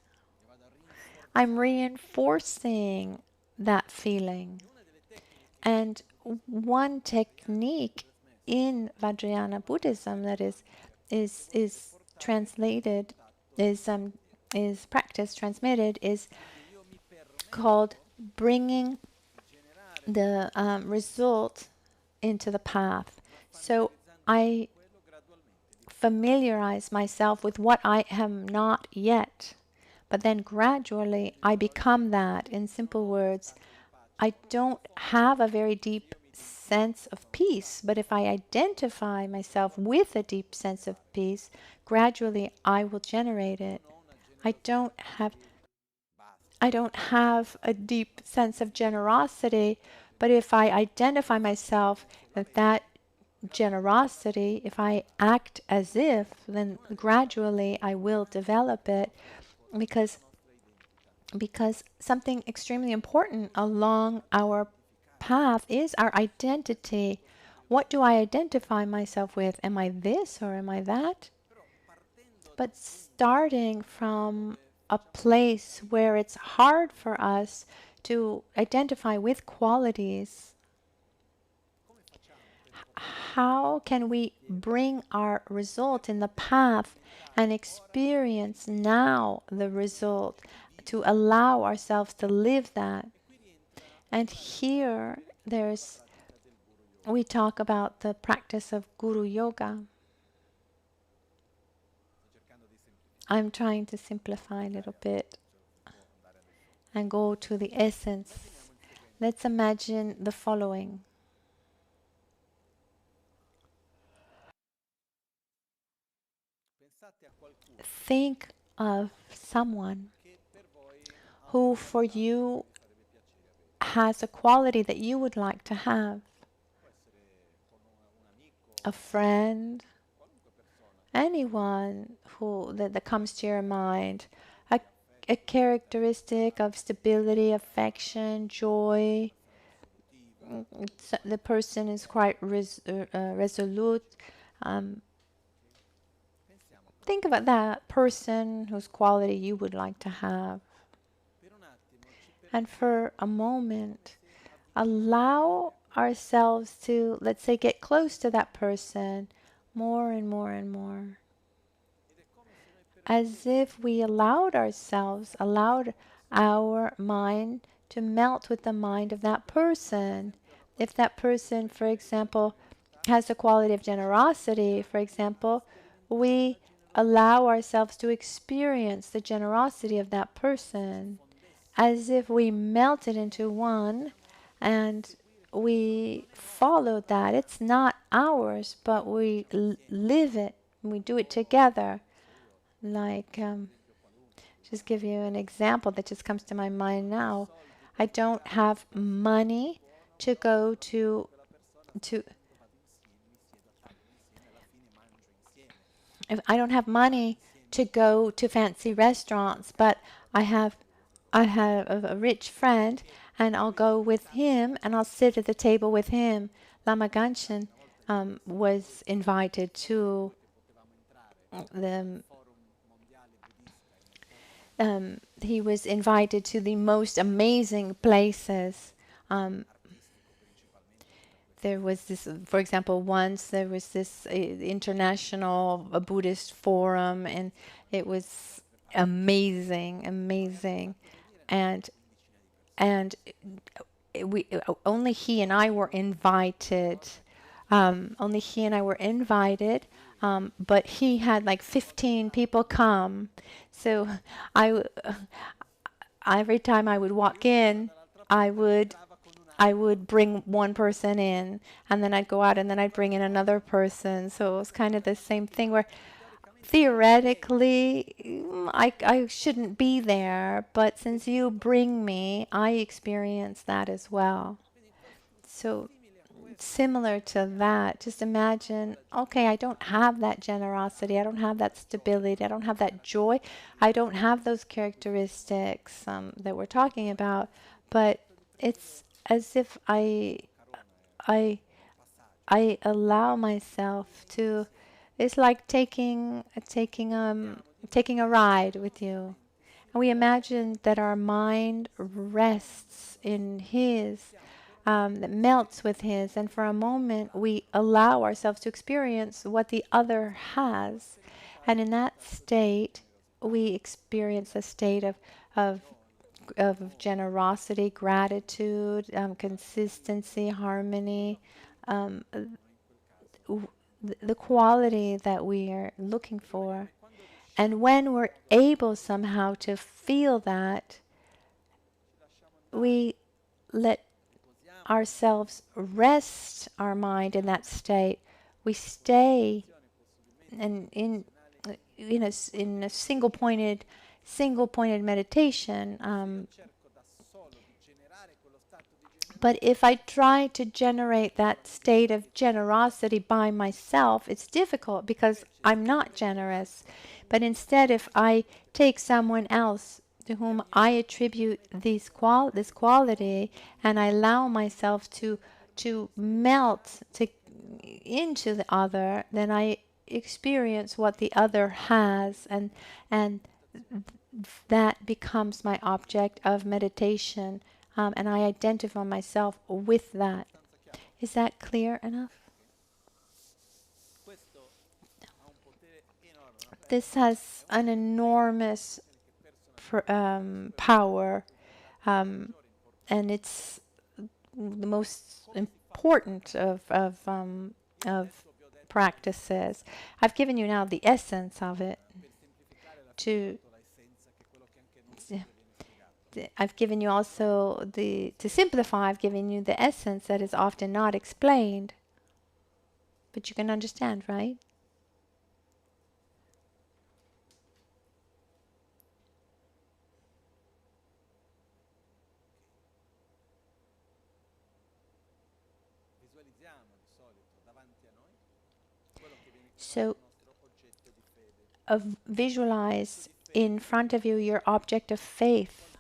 I'm reinforcing that feeling. And one technique in Vajrayana Buddhism that is translated, is practiced, transmitted, is called bringing the result into the path. So I familiarize myself with what I am not yet, but then gradually I become that. In simple words, I don't have a very deep sense of peace, but if I identify myself with a deep sense of peace, gradually I will generate it. I don't have a deep sense of generosity, but if I identify myself with that generosity, if I act as if, then gradually I will develop it, because because something extremely important along our path is our identity. What do I identify myself with? Am I this or am I that? But starting from a place where it's hard for us to identify with qualities, how can we bring our result in the path and experience now the result to allow ourselves to live that? And here we talk about the practice of Guru Yoga. I'm trying to simplify a little bit and go to the essence. Let's imagine the following. Think of someone who for you has a quality that you would like to have. A friend, anyone that comes to your mind. A characteristic of stability, affection, joy. The person is quite resolute. Think about that person whose quality you would like to have. And for a moment, allow ourselves to, let's say, get close to that person more and more and more. As if we allowed our mind to melt with the mind of that person. If that person, for example, has the quality of generosity, for example, we allow ourselves to experience the generosity of that person as if we melted into one and we followed that. It's not ours, but we live it. We do it together. Like, just give you an example that just comes to my mind now. I don't have money to go to if I don't have money to go to fancy restaurants, but I have a rich friend, and I'll go with him and I'll sit at the table with him. Lama Ganshin was invited to the he was invited to the most amazing places. There was this, for example, once there was this international Buddhist forum, and it was amazing, and we only he and I were invited. Only he and I were invited, but he had like 15 people come. So every time I would walk in, I would bring one person in, and then I'd go out, and then I'd bring in another person. So it was kind of the same thing where theoretically I shouldn't be there, but since you bring me, I experience that as well. So similar to that, just imagine, okay, I don't have that generosity, I don't have that stability, I don't have that joy, I don't have those characteristics that we're talking about, but it's as if I allow myself to. It's like taking a ride with you, and we imagine that our mind rests in his, that melts with his, and for a moment we allow ourselves to experience what the other has, and in that state we experience a state of generosity, gratitude, consistency, harmony, the quality that we are looking for. And when we're able somehow to feel that, we let ourselves rest our mind in that state. We stay in a single pointed meditation. But if I try to generate that state of generosity by myself, it's difficult because I'm not generous. But instead, if I take someone else to whom I attribute this quality, and I allow myself to melt into the other, then I experience what the other has, and that becomes my object of meditation, and I identify myself with that. Is that clear enough? This has an enormous power, and it's the most important of practices. I've given you now the essence of it. I've given you also to simplify, I've given you the essence that is often not explained. But you can understand, right? So, visualize in front of you your object of faith,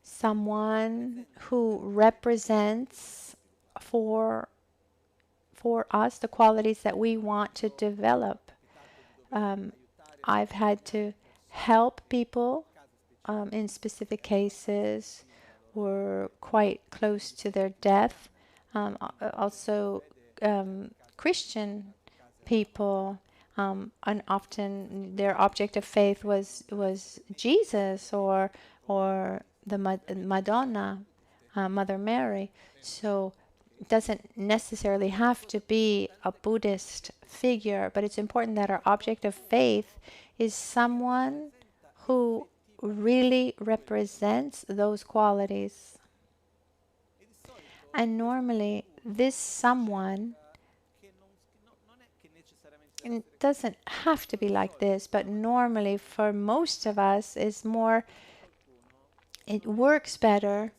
someone who represents for us the qualities that we want to develop. I've had to help people in specific cases or quite close to their death. Also, Christian people, and often their object of faith was Jesus or the Madonna, Mother Mary. So it doesn't necessarily have to be a Buddhist figure, but it's important that our object of faith is someone who really represents those qualities. And normally, this someone, and it doesn't have to be like this, but normally for most of us is more, it works better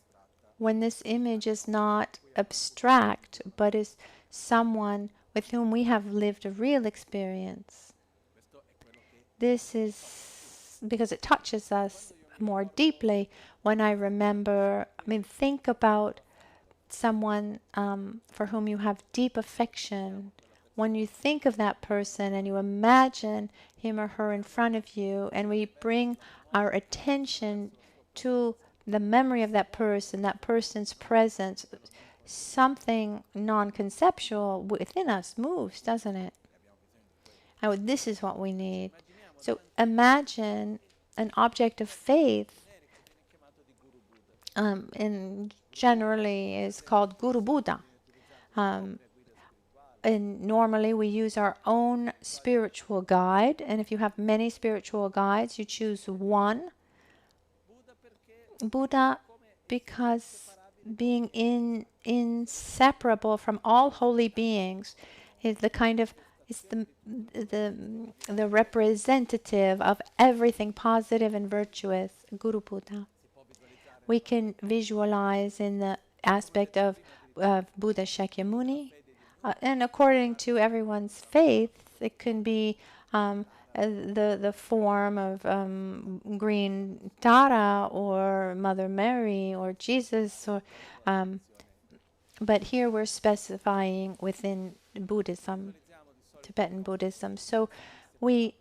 when this image is not abstract, but is someone with whom we have lived a real experience. This is because it touches us more deeply when I remember, think about someone for whom you have deep affection. When you think of that person and you imagine him or her in front of you, and we bring our attention to the memory of that person's presence, something non-conceptual within us moves, doesn't it? And this is what we need. So imagine an object of faith, and generally is called Guru Buddha. And normally we use our own spiritual guide, and if you have many spiritual guides, you choose one. Buddha, because being inseparable from all holy beings, is the representative of everything positive and virtuous. Guru Buddha. We can visualize in the aspect of Buddha Shakyamuni, and according to everyone's faith, it can be the form of green Tara or Mother Mary or Jesus, or but here we're specifying within Buddhism, Tibetan Buddhism. So we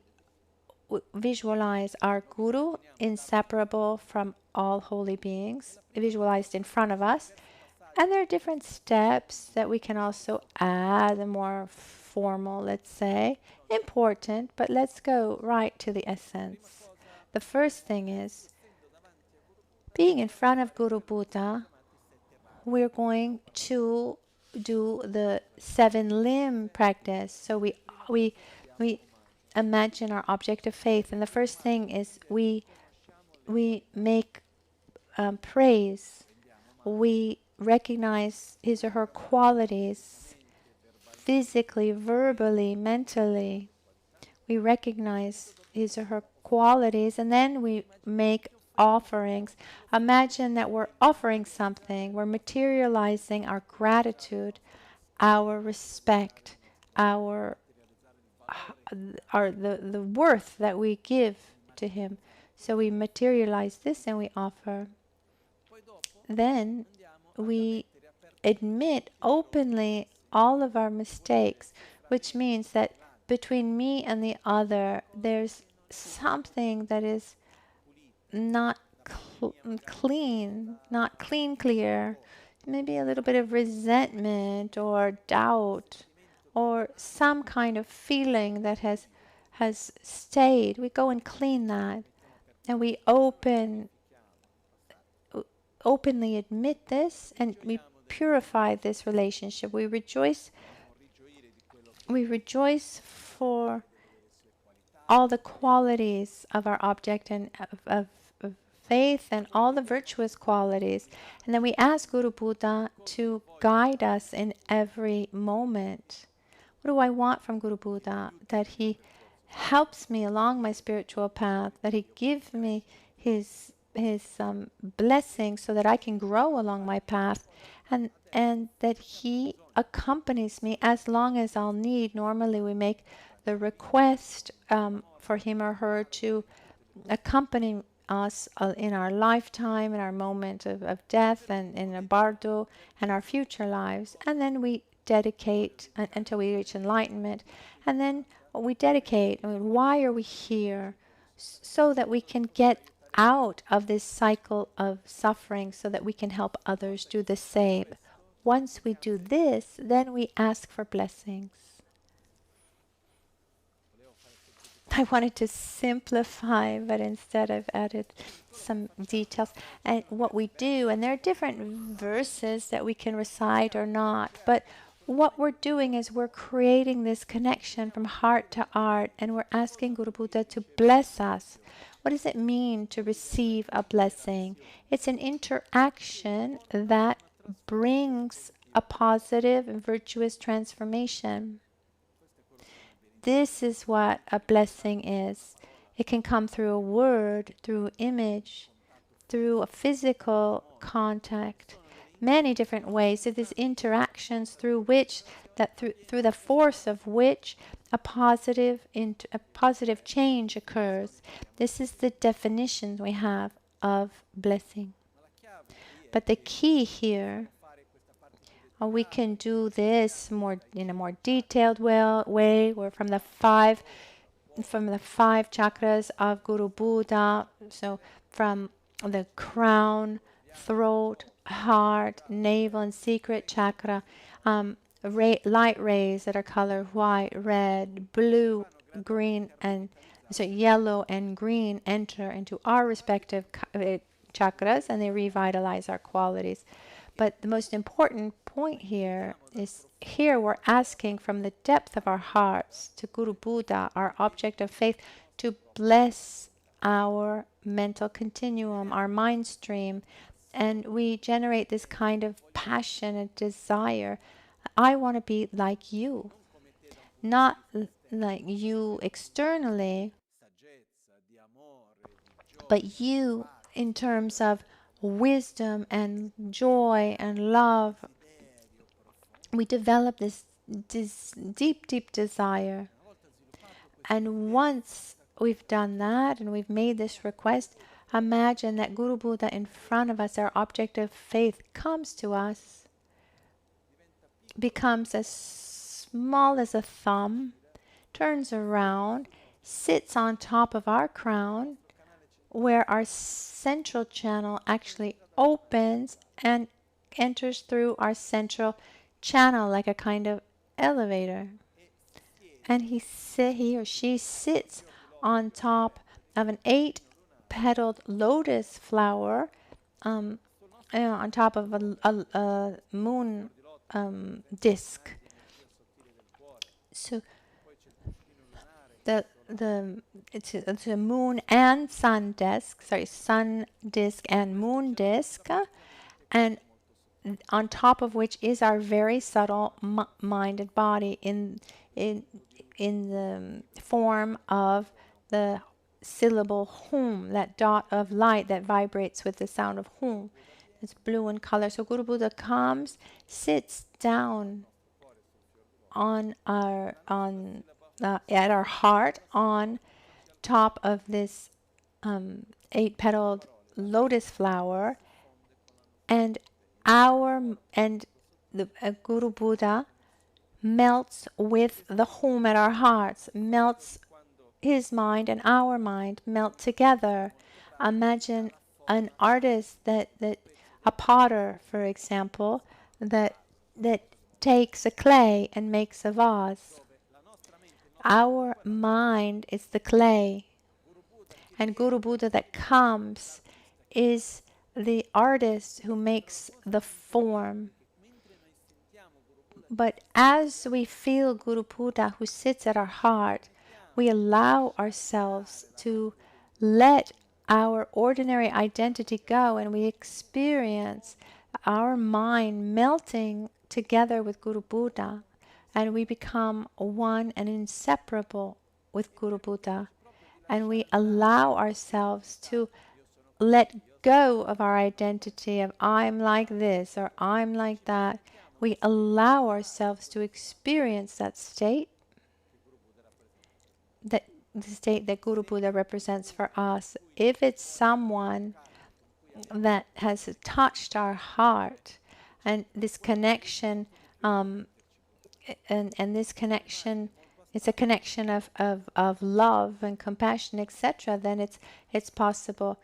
visualize our Guru, inseparable from all holy beings, visualized in front of us. And there are different steps that we can also add, a more formal, let's say, important, but let's go right to the essence. The first thing is, being in front of Guru Buddha, we're going to do the 7-limb practice. So we imagine our object of faith, and the first thing is we make praise. We recognize his or her qualities physically, verbally, mentally. We recognize his or her qualities, and then we make offerings. Imagine that we're offering something. We're materializing our gratitude, our respect, the worth that we give to him. So we materialize this and we offer. Then we admit openly all of our mistakes, which means that between me and the other, there's something that is not clear, maybe a little bit of resentment or doubt or some kind of feeling that has stayed. We go and clean that, and we openly admit this, and we purify this relationship. We rejoice for all the qualities of our object and of faith and all the virtuous qualities. And then we ask Guru Buddha to guide us in every moment. What do I want from Guru Buddha? That he helps me along my spiritual path, that he gives me his blessing so that I can grow along my path, and that he accompanies me as long as I'll need. Normally we make the request for him or her to accompany us in our lifetime, in our moment of death, and in a bardo, and our future lives. And then we dedicate until we reach enlightenment. And then we dedicate. I mean, why are we here? So that we can get out of this cycle of suffering, so that we can help others do the same. Once we do this, then we ask for blessings. I wanted to simplify, but instead I've added some details. And what we do, and there are different verses that we can recite or not, but what we're doing is we're creating this connection from heart to heart, and we're asking Guru Buddha to bless us. What does it mean to receive a blessing? It's an interaction that brings a positive and virtuous transformation. This is what a blessing is. It can come through a word, through image, through a physical contact, many different ways. So these interactions through which, through the force of which a positive change occurs. This is the definition we have of blessing. But the key here, we can do this in a more detailed way. We're from the five chakras of Guru Buddha. So from the crown, throat, heart, navel, and secret chakra, light rays that are colored white, red, blue, green, and so yellow and green enter into our respective chakras, and they revitalize our qualities. But the most important point here is, here we're asking from the depth of our hearts to Guru Buddha, our object of faith, to bless our mental continuum, our mind stream. And we generate this kind of passion and desire. I want to be like you. Not like you externally, but you in terms of wisdom and joy and love. We develop this deep desire. And once we've done that and we've made this request, imagine that Guru Buddha in front of us, our object of faith, comes to us, becomes as small as a thumb, turns around, sits on top of our crown, where our central channel actually opens and enters through our central channel like a kind of elevator. And he or she sits on top of an 8-petaled lotus flower, on top of a moon disc. So it's a moon and sun disc. Sun disc and moon disc, and on top of which is our very subtle mind and body in the form of the syllable hum, that dot of light that vibrates with the sound of hum. It's blue in color. So Guru Buddha comes, sits down at our heart, on top of this 8-petaled lotus flower, and the Guru Buddha melts with the home at our hearts, melts his mind and our mind melt together. Imagine an artist a potter, for example, that takes a clay and makes a vase. Our mind is the clay, and Guru Buddha that comes is the artist who makes the form. But as we feel Guru Buddha who sits at our heart, we allow ourselves to let our ordinary identity go, and we experience our mind melting together with Guru Buddha, and we become one and inseparable with Guru Buddha, and we allow ourselves to let go of our identity of I'm like this or I'm like that. We allow ourselves to experience that state, that the state that Guru Buddha represents for us. If it's someone that has touched our heart, and this connection, and this connection, it's a connection of love and compassion, etc., then it's possible.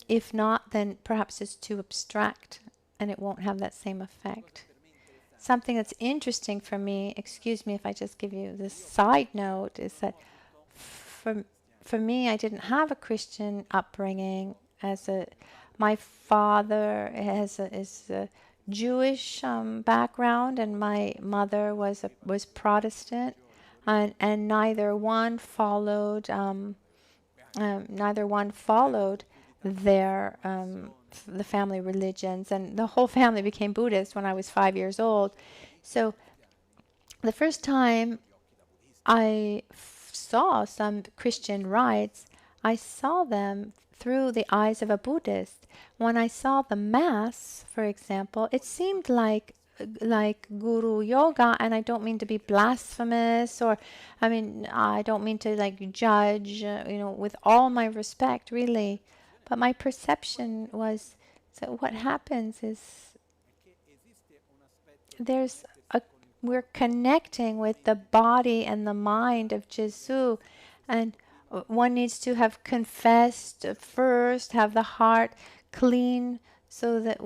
If not, then perhaps it's too abstract and it won't have that same effect. Something that's interesting for me, excuse me if I just give you this side note, is that for me, I didn't have a Christian upbringing. My father is a Jewish background, and my mother was Protestant, and neither one followed their the family religions, and the whole family became Buddhist when I was 5 years old. So the first time I saw some Christian rites, I saw them through the eyes of a Buddhist. When I saw the Mass, for example, it seemed like Guru Yoga, and I don't mean to be blasphemous, or I don't mean to judge, with all my respect, really. But my perception was that what happens is we're connecting with the body and the mind of Jesus, and one needs to have confessed first, have the heart clean, so that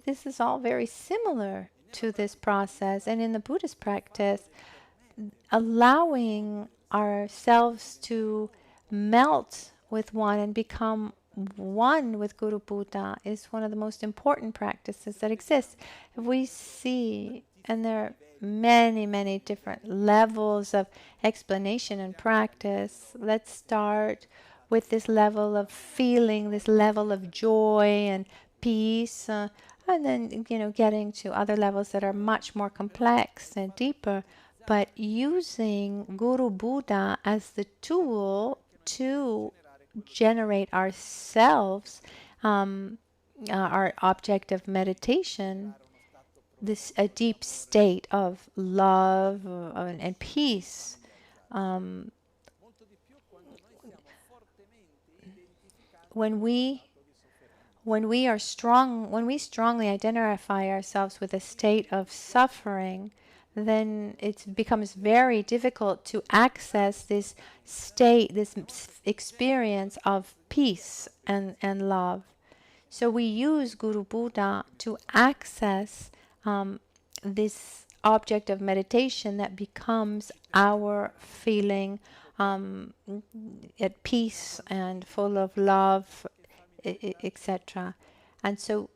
this is all very similar to this process. And in the Buddhist practice, allowing ourselves to melt with one and become one with Guru Buddha is one of the most important practices that exists. If we see, and there are many, many different levels of explanation and practice. Let's start with this level of feeling, this level of joy and peace, and then, getting to other levels that are much more complex and deeper. But using Guru Buddha as the tool to generate ourselves, our object of meditation, a deep state of love and peace. When we strongly identify ourselves with a state of suffering, then it becomes very difficult to access this state, this experience of peace and love. So we use Guru Buddha to access this object of meditation that becomes our feeling at peace and full of love, etc. And so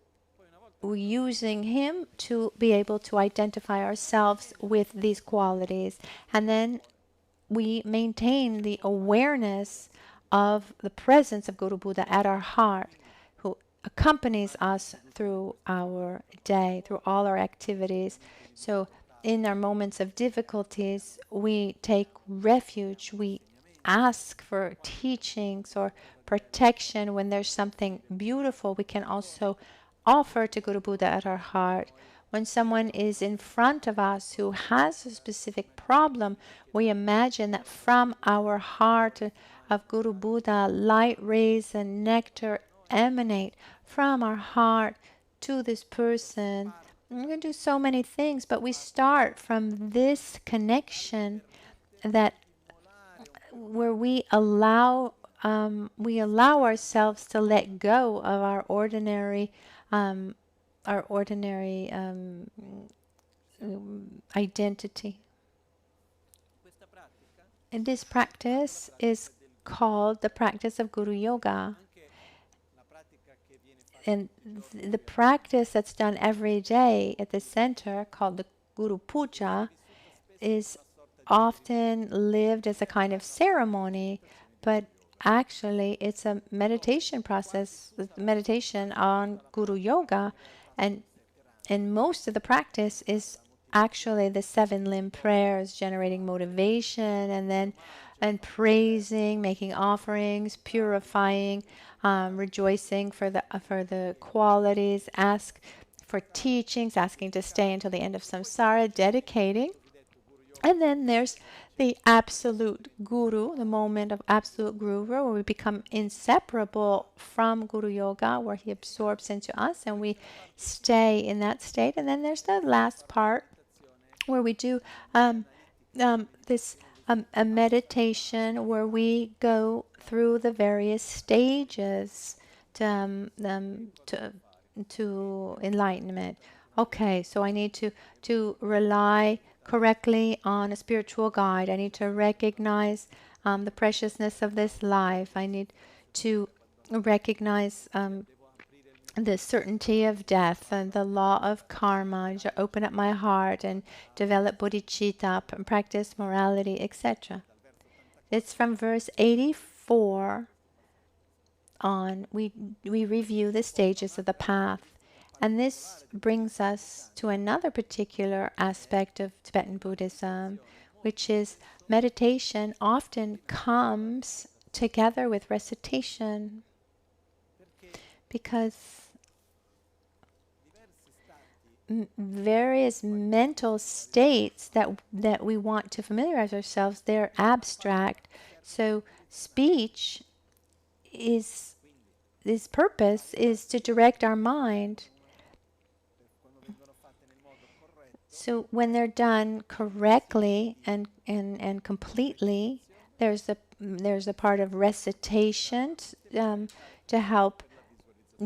we're using him to be able to identify ourselves with these qualities. And then we maintain the awareness of the presence of Guru Buddha at our heart, who accompanies us through our day, through all our activities. So in our moments of difficulties, we take refuge, we ask for teachings or protection. When there's something beautiful, we can also offer to Guru Buddha at our heart. When someone is in front of us who has a specific problem, we imagine that from our heart of Guru Buddha, light rays and nectar emanate from our heart to this person. We can do so many things, but we start from this connection that where we allow ourselves to let go of um, our ordinary identity. And this practice is called the practice of Guru Yoga. And the practice that's done every day at the center, called the Guru Puja, is often lived as a kind of ceremony, but actually it's a meditation process, meditation on Guru Yoga, and most of the practice is actually the 7 limb prayers, generating motivation, and praising, making offerings, purifying, rejoicing for the qualities, ask for teachings, asking to stay until the end of samsara, dedicating. And then there's the absolute guru, the moment of absolute guru, where we become inseparable from Guru Yoga, where he absorbs into us and we stay in that state. And then there's the last part where we do this a meditation where we go through the various stages to enlightenment. Okay, so I need to rely correctly on a spiritual guide. I need to recognize the preciousness of this life. I need to recognize the certainty of death and the law of karma. I need to open up my heart and develop bodhicitta and practice morality, etc. It's from verse 84 on. We review the stages of the path. And this brings us to another particular aspect of Tibetan Buddhism, which is meditation often comes together with recitation, because various mental states that we want to familiarize ourselves, they're abstract. So speech its purpose is to direct our mind. So when they're done correctly and completely, there's a part of recitation to help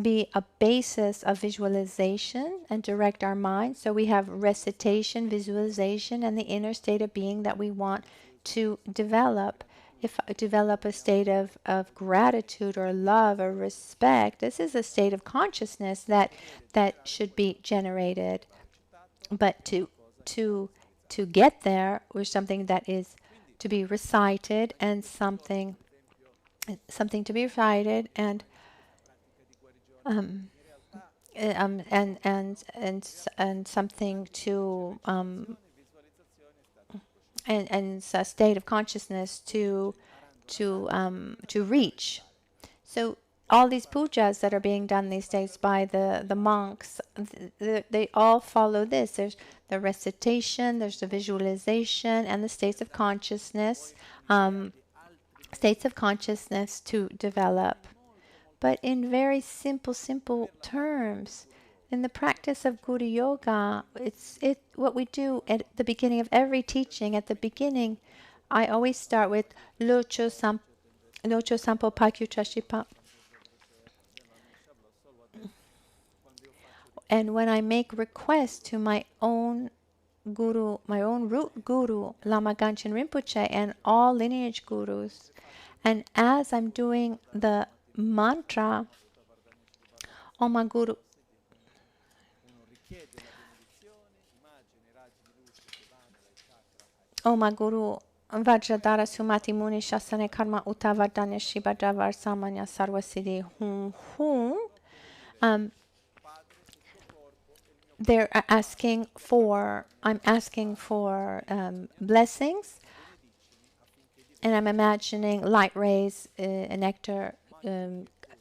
be a basis of visualization and direct our mind. So we have recitation, visualization, and the inner state of being that we want to develop. If I develop a state of gratitude or love or respect, this is a state of consciousness that should be generated. But to get there, there's something that is to be recited, and something to be recited, and something to and a state of consciousness to reach. So all these pujas that are being done these days by the monks, they all follow this. There's the recitation, there's the visualization, and the states of consciousness to develop. But in very simple terms, in the practice of Guru Yoga, what we do at the beginning of every teaching. At the beginning, I always start with Locho Sampo Pakyu Chashipa. And when I make requests to my own guru, my own root guru, Lama Ganchen Rinpoche, and all lineage gurus, and as I'm doing the mantra, Oma Guru, Oma Guru, Vajradhara Sumati Muni Shasane Karma Utavardanya Shibadavar Samanya Sarvasiddhi Hum. I'm asking for blessings, and I'm imagining light rays and nectar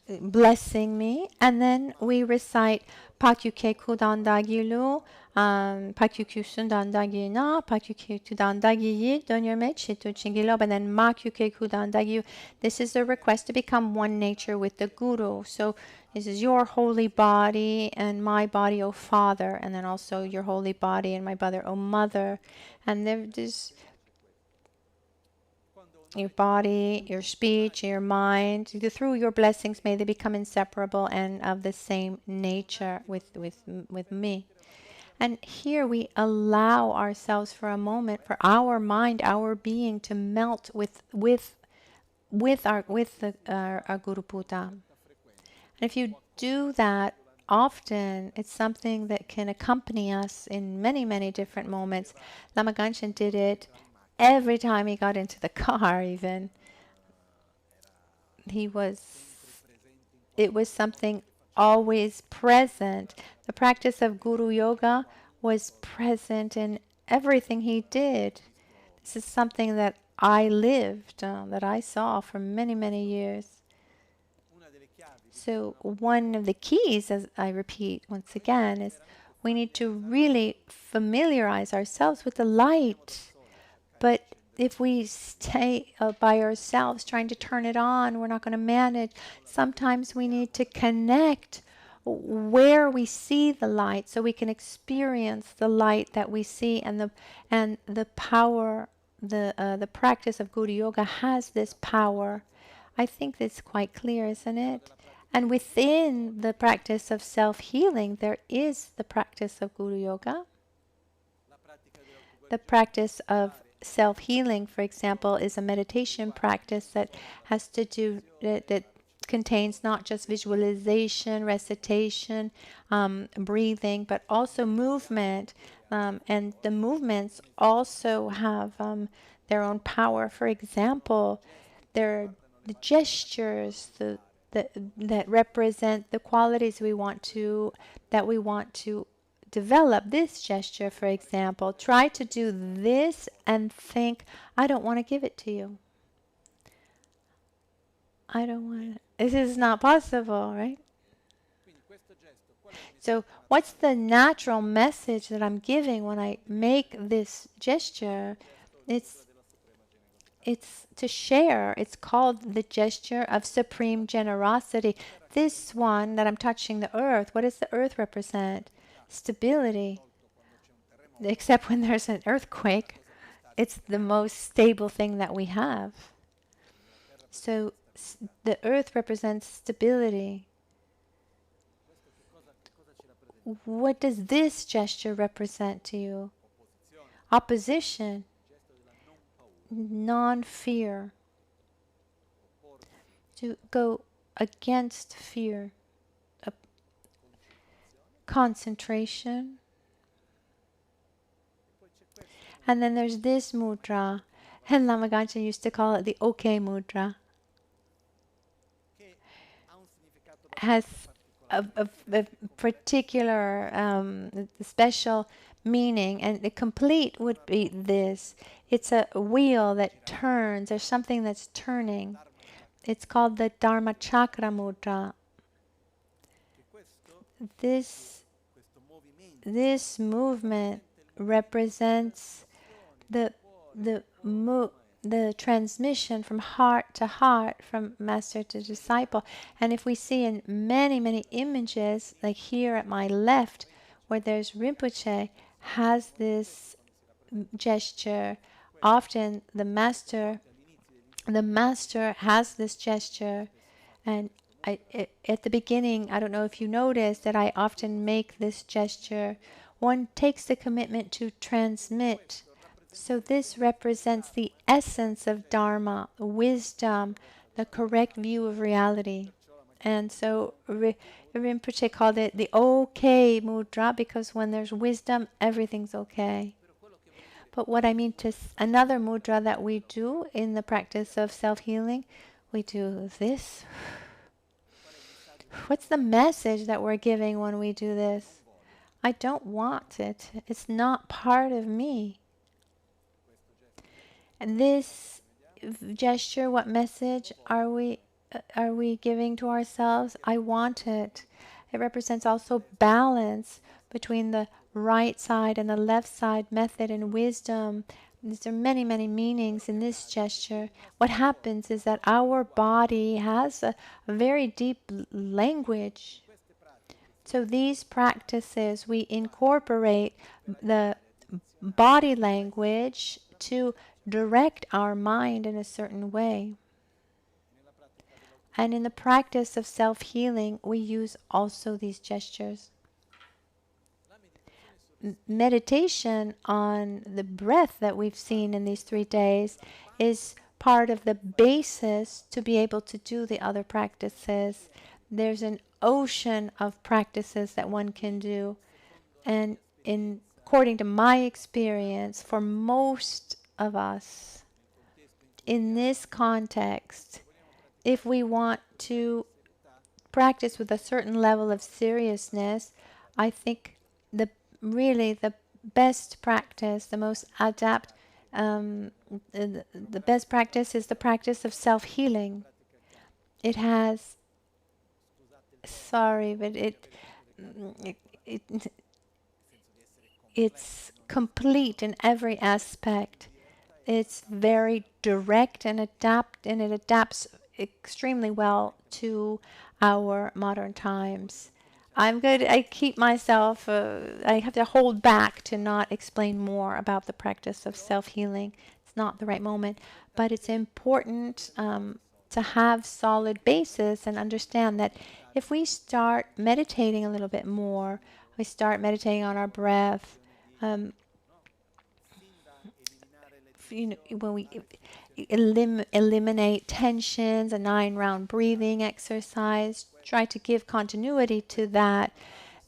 blessing me, and then we recite Pakyuke Kudandagilu, Pakyukyu Sundandagina, Pakyuke Tudandagi, Donyomet, Shitu Chingilob, and then Makyuke Kudandagiyu. This is a request to become one nature with the Guru. So this is your holy body and my body, O Father, and then also your holy body and my body, O Mother. And there's your body, your speech, your mind. Through your blessings, may they become inseparable and of the same nature with me. And here we allow ourselves for a moment, for our mind, our being, to melt with our Guru Buddha. And if you do that often, it's something that can accompany us in many, many different moments. Lama Ganshin did it every time he got into the car, even. It was something always present. The practice of Guru Yoga was present in everything he did. This is something that I lived, that I saw for many, many years. So one of the keys, as I repeat once again, is we need to really familiarize ourselves with the light. But if we stay by ourselves trying to turn it on, we're not going to manage. Sometimes we need to connect where we see the light so we can experience the light that we see, and the power. The practice of Guru Yoga has this power. I think that's quite clear, isn't it? And within the practice of self-healing, there is the practice of Guru Yoga. The practice of self-healing, for example, is a meditation practice that has to do that contains not just visualization, recitation, breathing, but also movement. And the movements also have their own power. For example, they're the gestures that represent the qualities that we want to develop. This gesture, for example, try to do this and think, I don't want to give it to you. I don't want it. This is not possible, right? So what's the natural message that I'm giving when I make this gesture? It's to share. It's called the gesture of supreme generosity. This one that I'm touching the earth, what does the earth represent? Stability. Except when there's an earthquake, it's the most stable thing that we have. So the earth represents stability. What does this gesture represent to you? Opposition. Non-fear. To go against fear. Concentration. And then there's this mudra. And Lama Ganshin used to call it the OK mudra. Has a particular special meaning, and the complete would be this. It's a wheel that turns. There's something that's turning. It's called the Dharma Chakra Mudra. This movement represents the transmission from heart to heart, from master to disciple. And if we see in many, many images, like here at my left, where there's Rinpoche, has this gesture. Often the master has this gesture. And at the beginning, I don't know if you noticed that I often make this gesture. One takes the commitment to transmit. So this represents the essence of Dharma, wisdom, the correct view of reality. And so Rinpoche called it the OK mudra, because when there's wisdom, everything's okay. But what I mean to another mudra that we do in the practice of self-healing, we do this. What's the message that we're giving when we do this? I don't want it. It's not part of me. And this gesture, what message are we are we giving to ourselves? I want it. It represents also balance between the right side and the left side, method and wisdom. There are many, many meanings in this gesture. What happens is that our body has a very deep language. So these practices, we incorporate the body language to direct our mind in a certain way. And in the practice of self-healing, we use also these gestures. Meditation on the breath that we've seen in these 3 days is part of the basis to be able to do the other practices. There's an ocean of practices that one can do. And according to my experience, for most of us, in this context, if we want to practice with a certain level of seriousness, I think the best practice, the most the best practice is the practice of self-healing. It has, sorry, but it's complete in every aspect. It's very direct and it adapts extremely well to our modern times. I keep myself, I have to hold back to not explain more about the practice of self-healing. It's not the right moment, but it's important to have solid basis and understand that if we start meditating a little bit more, we start meditating on our breath, when we eliminate tensions, a 9-round breathing exercise, try to give continuity to that,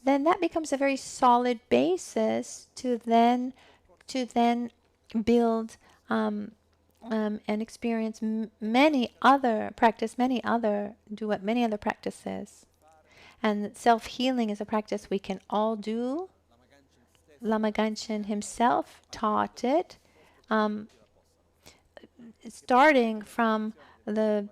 then that becomes a very solid basis to then build and experience many other practices. And self-healing is a practice we can all do. Lama Ganchen himself taught it. Starting from the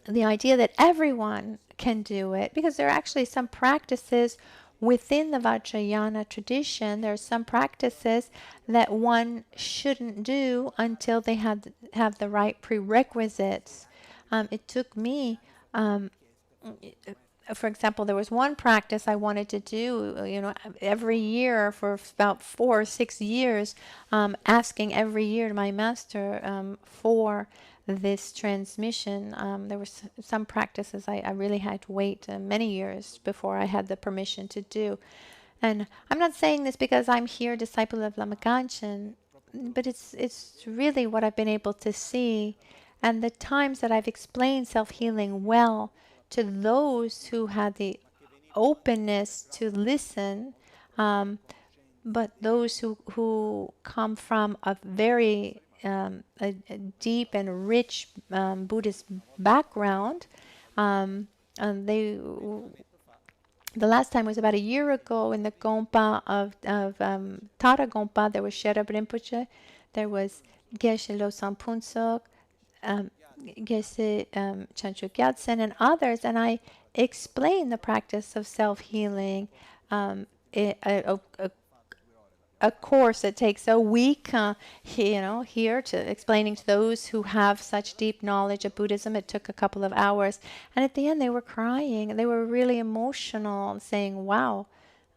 idea that everyone can do it, because there are actually some practices within the Vajrayana tradition. There are some practices that one shouldn't do until they have the right prerequisites. It took me for example, there was one practice I wanted to do, every year for about 4 or 6 years, asking every year to my master for this transmission. There were some practices I really had to wait many years before I had the permission to do. And I'm not saying this because I'm here, disciple of Lama Ganchen, but it's really what I've been able to see. And the times that I've explained self-healing well to those who had the openness to listen, but those who come from a very a deep and rich Buddhist background, and the last time was about a year ago in the Gompa of Tara Gompa. There was Sherab Rinpoche, there was Geshe Losang Punsok, Geshe Chanchu Gyatsen, and others, and I explained the practice of self-healing. A course that takes a week, here to explaining to those who have such deep knowledge of Buddhism. It took a couple of hours, and at the end they were crying. They were really emotional, saying, "Wow,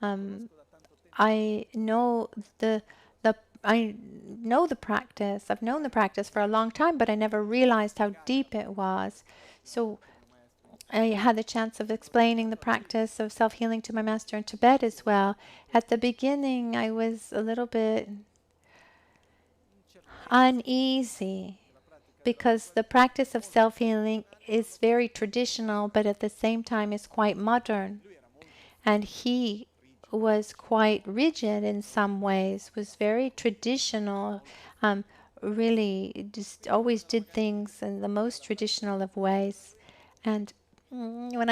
I know the practice. I've known the practice for a long time, but I never realized how deep it was." So I had the chance of explaining the practice of self-healing to my master in Tibet as well. At the beginning, I was a little bit uneasy because the practice of self-healing is very traditional, but at the same time is quite modern. And he was quite rigid in some ways, was very traditional, really just always did things in the most traditional of ways. And when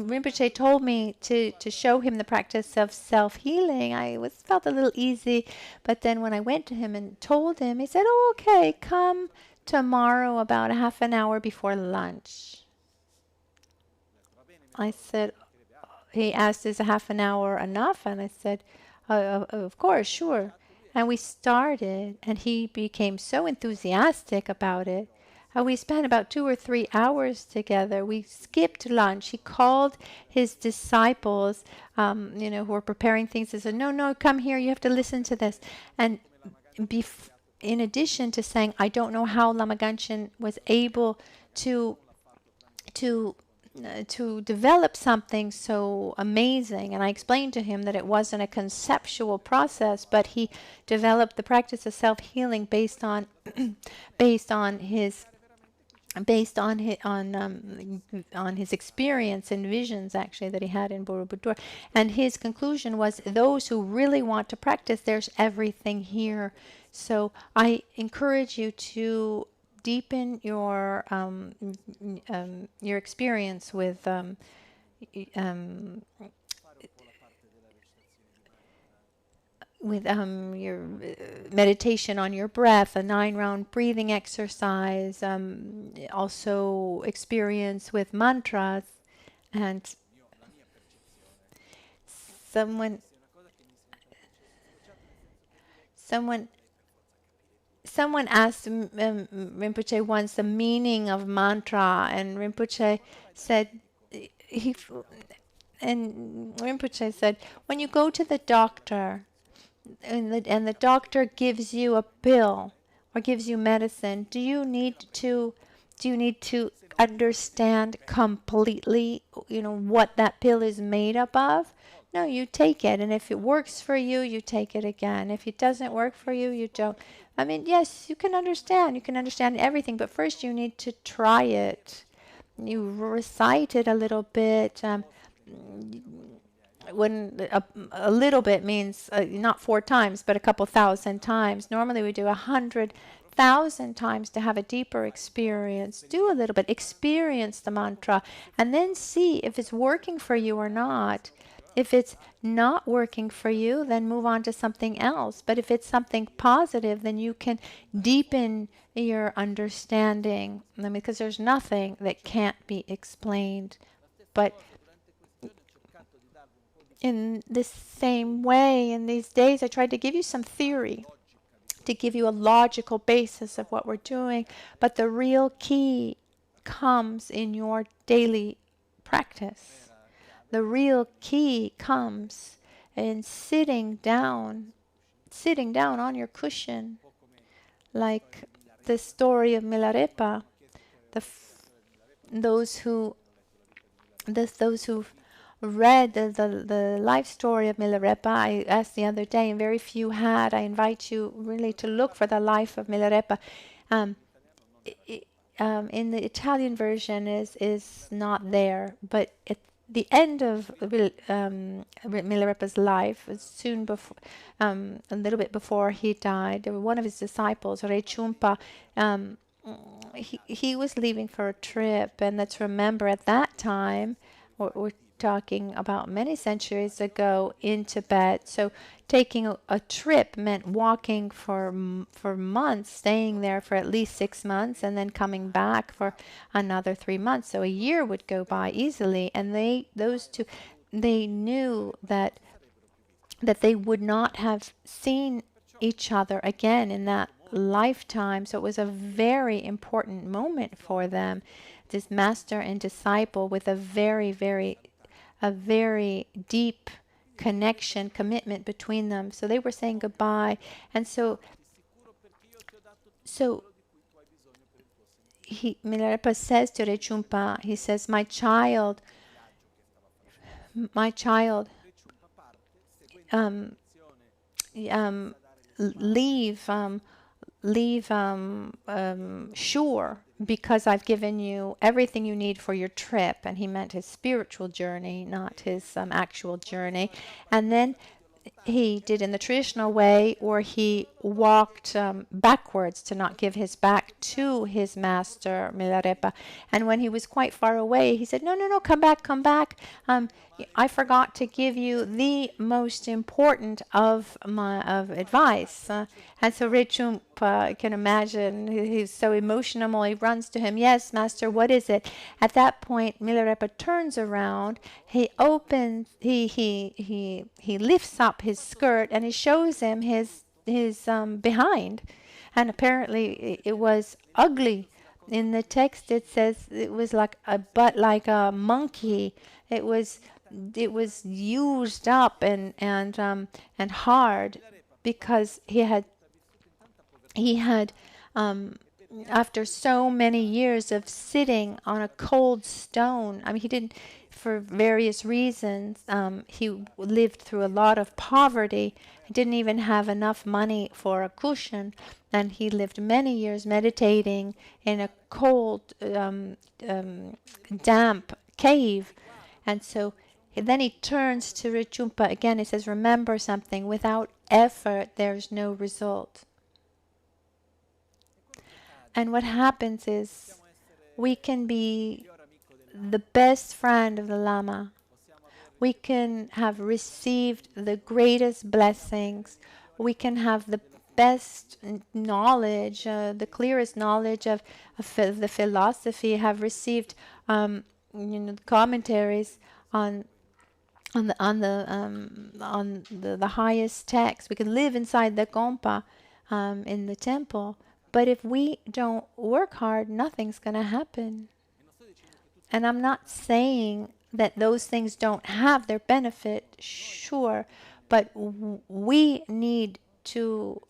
Rinpoche told me to show him the practice of self-healing, I felt a little easy. But then when I went to him and told him, he said, "Oh, okay, come tomorrow about a half an hour before lunch. I said, he asked, is a half an hour enough? And I said, of course, sure. And we started, and he became so enthusiastic about it. We spent about 2 or 3 hours together. We skipped lunch. He called his disciples, who were preparing things. He said, no, come here. You have to listen to this. And in addition to saying, I don't know how Lama Gangchen was able to develop something so amazing. And I explained to him that it wasn't a conceptual process, but he developed the practice of self-healing based on his experience and visions, actually, that he had in Borobudur. And his conclusion was, those who really want to practice, there's everything here. So I encourage you to deepen your experience with your meditation on your breath, a 9-round breathing exercise, also experience with mantras. And someone asked Rinpoche once the meaning of mantra, and Rinpoche said, when you go to the doctor and the doctor gives you a pill or gives you medicine, do you need to understand completely, what that pill is made up of? No, you take it, and if it works for you, you take it again. If it doesn't work for you, you don't. I mean, yes, you can understand everything, but first you need to try it. You recite it a little bit. When a little bit means not 4 times, but a couple thousand times. Normally we do 100,000 times to have a deeper experience. Do a little bit, experience the mantra, and then see if it's working for you or not. If it's not working for you, then move on to something else. But if it's something positive, then you can deepen your understanding. Because there's nothing that can't be explained. But in the same way, in these days, I tried to give you some theory, to give you a logical basis of what we're doing. But the real key comes in your daily practice. The real key comes in sitting down on your cushion, like the story of Milarepa. Those who read the life story of Milarepa, I asked the other day, and very few had. I invite you really to look for the life of Milarepa. In the Italian version is not there, but the end of Milarepa's life was soon before, a little bit before he died. One of his disciples, Re Chumpa, he was leaving for a trip, and let's remember at that time, we're talking about many centuries ago in Tibet. So taking a trip meant walking for months, staying there for at least 6 months, and then coming back for another 3 months. So a year would go by easily, and those two knew that they would not have seen each other again in that lifetime. So it was a very important moment for them, this master and disciple, with a very deep connection, commitment between them. So they were saying goodbye. And so Milarepa says to Rechumpa, he says, my child, leave Shur, because I've given you everything you need for your trip. And he meant his spiritual journey, not his actual journey. And then he did in the traditional way, or he walked backwards to not give his back to his master, Milarepa. And when he was quite far away, he said, no, no, no, come back, come back. I forgot to give you the most important of advice. And so Rinpoche can imagine, he's so emotional, he runs to him. Yes, master, what is it? At that point, Milarepa turns around, he opens, he lifts up his skirt and he shows him his behind. And apparently it was ugly. In the text it says it was like a butt like a monkey. It was used up and hard, because he had after so many years of sitting on a cold stone. I mean, he didn't, for various reasons, he lived through a lot of poverty. He didn't even have enough money for a cushion, and he lived many years meditating in a cold, damp cave. And so then he turns to Rinpoche again. He says, remember something, without effort there's no result. And what happens is we can be the best friend of the Lama. We can have received the greatest blessings. We can have the best knowledge, the clearest knowledge of the philosophy, have received commentaries on the highest text. We can live inside the Gompa in the temple. But if we don't work hard, nothing's going to happen. And I'm not saying that those things don't have their benefit, sure, but we need to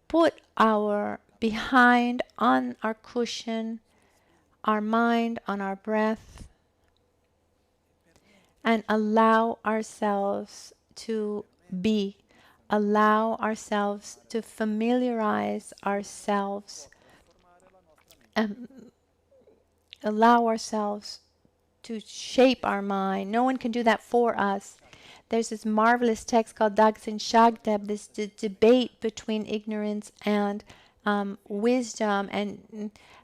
put our behind on our cushion, our mind on our breath, and allow ourselves to be. Allow ourselves to familiarize ourselves. Allow ourselves to shape our mind. No one can do that for us. There's this marvelous text called Dagsin Shagdeb, this debate between ignorance and wisdom.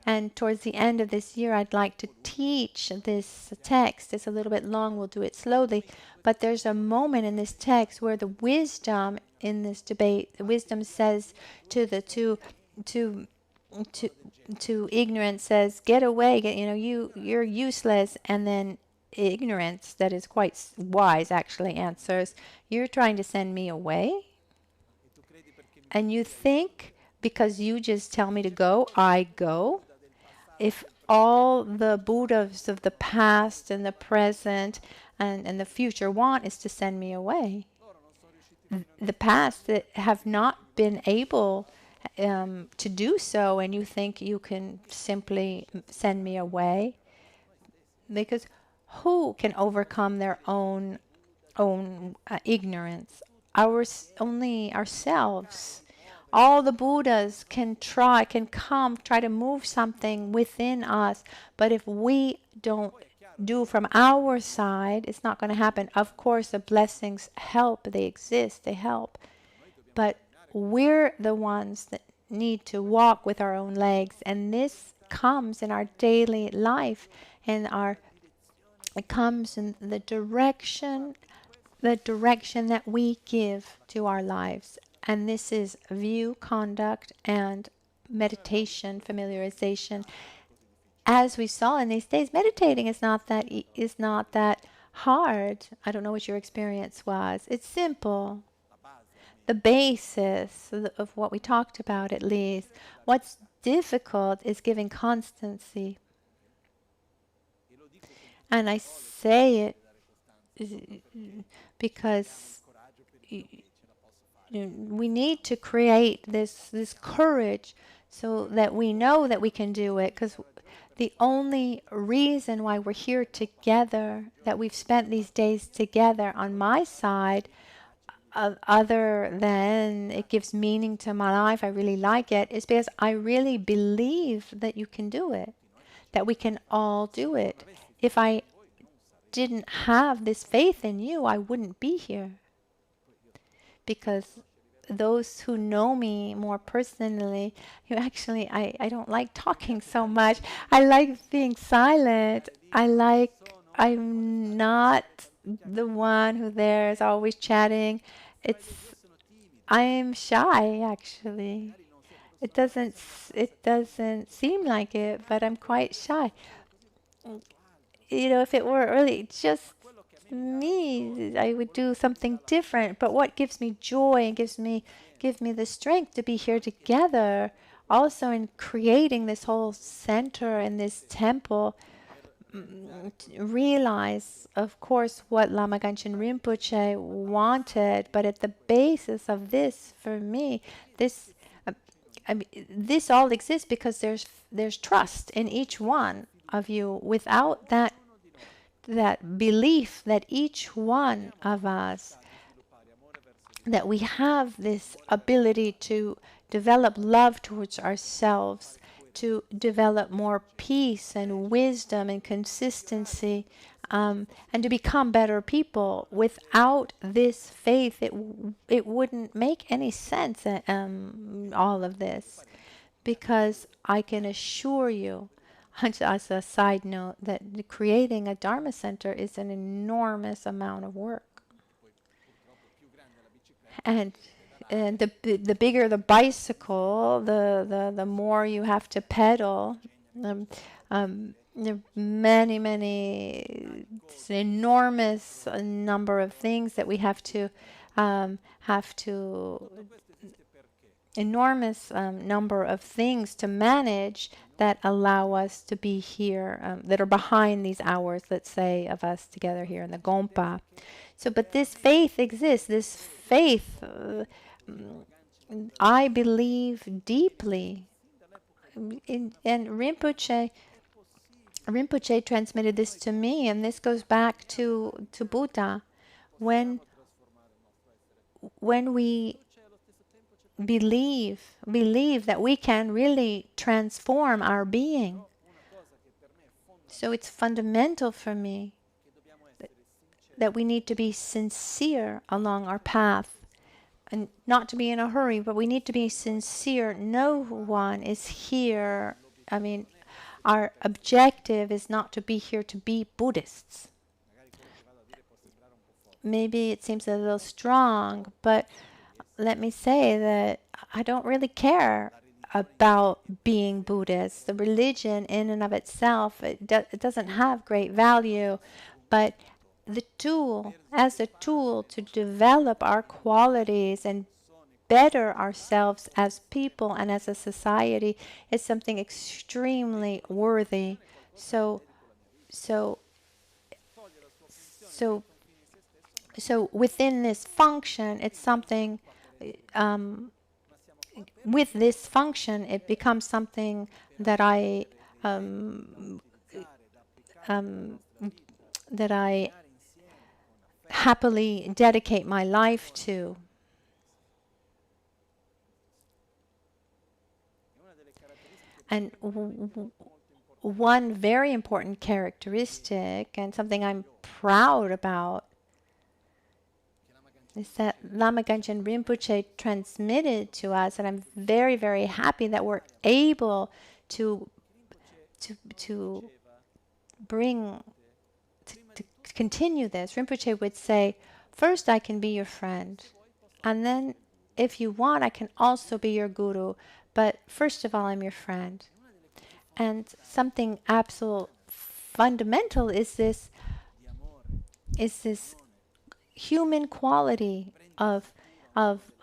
And towards the end of this year, I'd like to teach this text. It's a little bit long. We'll do it slowly. But there's a moment in this text where the wisdom in this debate, the wisdom says to the to ignorance, says, get away, you're useless. And then ignorance, that is quite wise, actually answers, you're trying to send me away? And you think because you just tell me to go, I go? If all the Buddhas of the past and the present and the future want is to send me away, the past that have not been able to do so, and you think you can simply send me away, because who can overcome their own ignorance? Only ourselves. All the Buddhas can try to move something within us, but if we don't do from our side, it's not going to happen. Of course, the blessings help, they exist, they help, but we're the ones that need to walk with our own legs, and this comes in our daily life, it comes in the direction that we give to our lives. And this is view, conduct, and meditation, familiarization. As we saw in these days, meditating is not that hard. I don't know what your experience was. It's simple. The basis of what we talked about, at least. What's difficult is giving constancy. And I say it because we need to create this courage so that we know that we can do it, because the only reason why we're here together, that we've spent these days together on my side, other than it gives meaning to my life, I really like it, is because I really believe that you can do it, that we can all do it. If I didn't have this faith in you, I wouldn't be here. because those who know me more personally, I don't like talking so much. I like being silent. I'm not the one who there is always chatting. It's I'm shy actually. It doesn't seem like it, but I'm quite shy. If it were really just me, I would do something different. But what gives me joy and give me the strength to be here together, also in creating this whole center and this temple, realize, of course, what Lama Ganchen Rinpoche wanted, but at the basis of this, for me, this this all exists because there's trust in each one of you. Without that belief that each one of us, that we have this ability to develop love towards ourselves, to develop more peace and wisdom and consistency, and to become better people. Without this faith, it wouldn't make any sense, all of this. Because I can assure you, as a side note, that creating a Dharma center is an enormous amount of work. And the bigger the bicycle, the more you have to pedal. There are many, it's an enormous number of things that we have to enormous number of things to manage that allow us to be here, that are behind these hours, let's say, of us together here in the Gompa. So, but this faith exists. This faith, I believe deeply. And Rinpoche transmitted this to me, and this goes back to Buddha. When we believe that we can really transform our being. So it's fundamental for me that we need to be sincere along our path, and not to be in a hurry, but we need to be sincere. No one is here. I mean, our objective is not to be here to be Buddhists. Maybe it seems a little strong, but let me say that I don't really care about being Buddhist. The religion in and of itself, it doesn't have great value, but as a tool to develop our qualities and better ourselves as people and as a society is something extremely worthy. So within this function, it's something. With this function, it becomes something that I happily dedicate my life to. And one very important characteristic, and something I'm proud about, is that Lama Ganchen Rinpoche transmitted to us, and I'm very, very happy that we're able to continue this. Rinpoche would say, first I can be your friend, and then if you want, I can also be your guru, but first of all, I'm your friend. And something absolute fundamental is this human quality of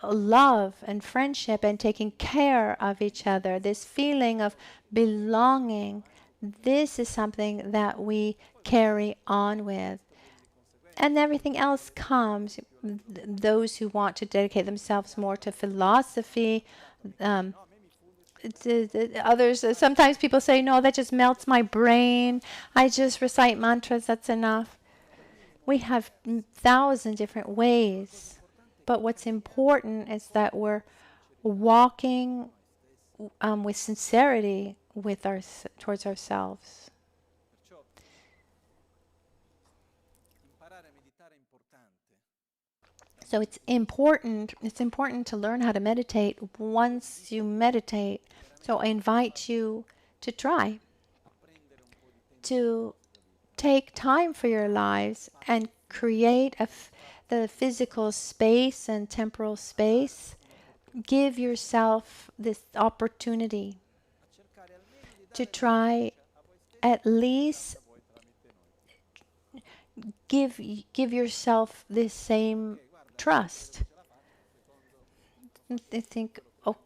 love and friendship and taking care of each other, this feeling of belonging. This is something that we carry on with. And everything else comes. Those who want to dedicate themselves more to philosophy, others, sometimes people say, no, that just melts my brain. I just recite mantras, that's enough. We have 1,000 different ways, but what's important is that we're walking with sincerity towards ourselves. So it's important to learn how to meditate once you meditate. So I invite you to try to take time for your lives and create the physical space and temporal space. Give yourself this opportunity to try at least give yourself this same trust. I think, oh,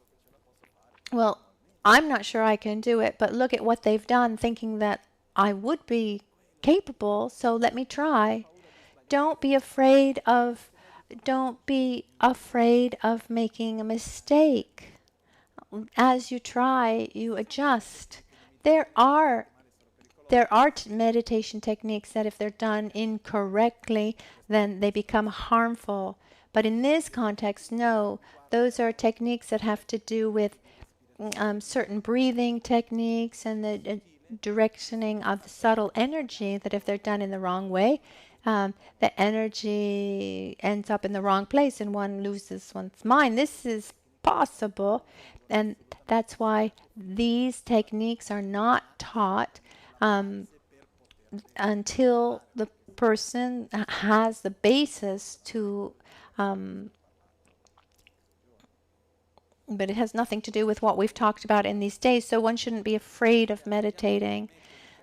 well, I'm not sure I can do it, but look at what they've done, thinking that I would be capable, so let me try. Don't be afraid of making a mistake. As you try, you adjust. There are meditation techniques that if they're done incorrectly, then they become harmful. But in this context, no, those are techniques that have to do with certain breathing techniques and the directioning of the subtle energy, that if they're done in the wrong way, the energy ends up in the wrong place and one loses one's mind. This is possible, and that's why these techniques are not taught until the person has the basis to, but it has nothing to do with what we've talked about in these days, so one shouldn't be afraid of meditating.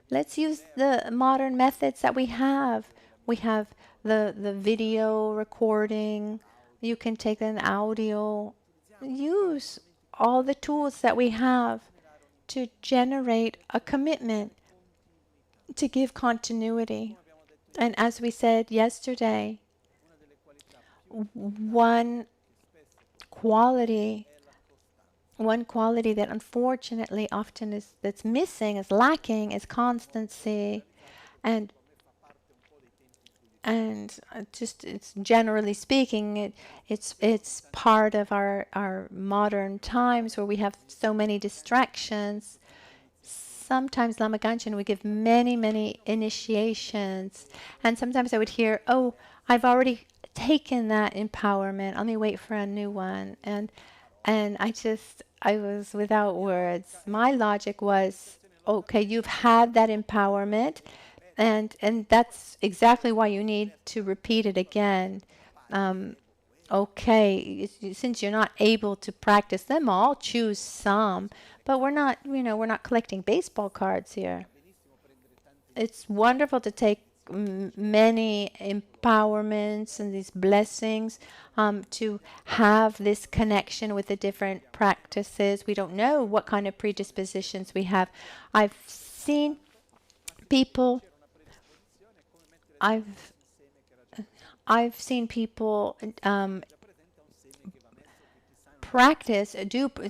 Let's use the modern methods that we have. We have the video recording. You can take an audio. Use all the tools that we have to generate a commitment to give continuity. And as we said yesterday, one quality that unfortunately often that's missing, is lacking, is constancy, and just, it's generally speaking, it's part of our modern times where we have so many distractions. Sometimes Lama Ganchen would give many initiations, and sometimes I would hear, oh, I've already taken that empowerment, let me wait for a new one. And I was without words. My logic was, okay, you've had that empowerment, and that's exactly why you need to repeat it again. Okay, since you're not able to practice them all, choose some. But we're not collecting baseball cards here. It's wonderful to take many empowerments and these blessings, to have this connection with the different practices. We don't know what kind of predispositions we have. I've seen people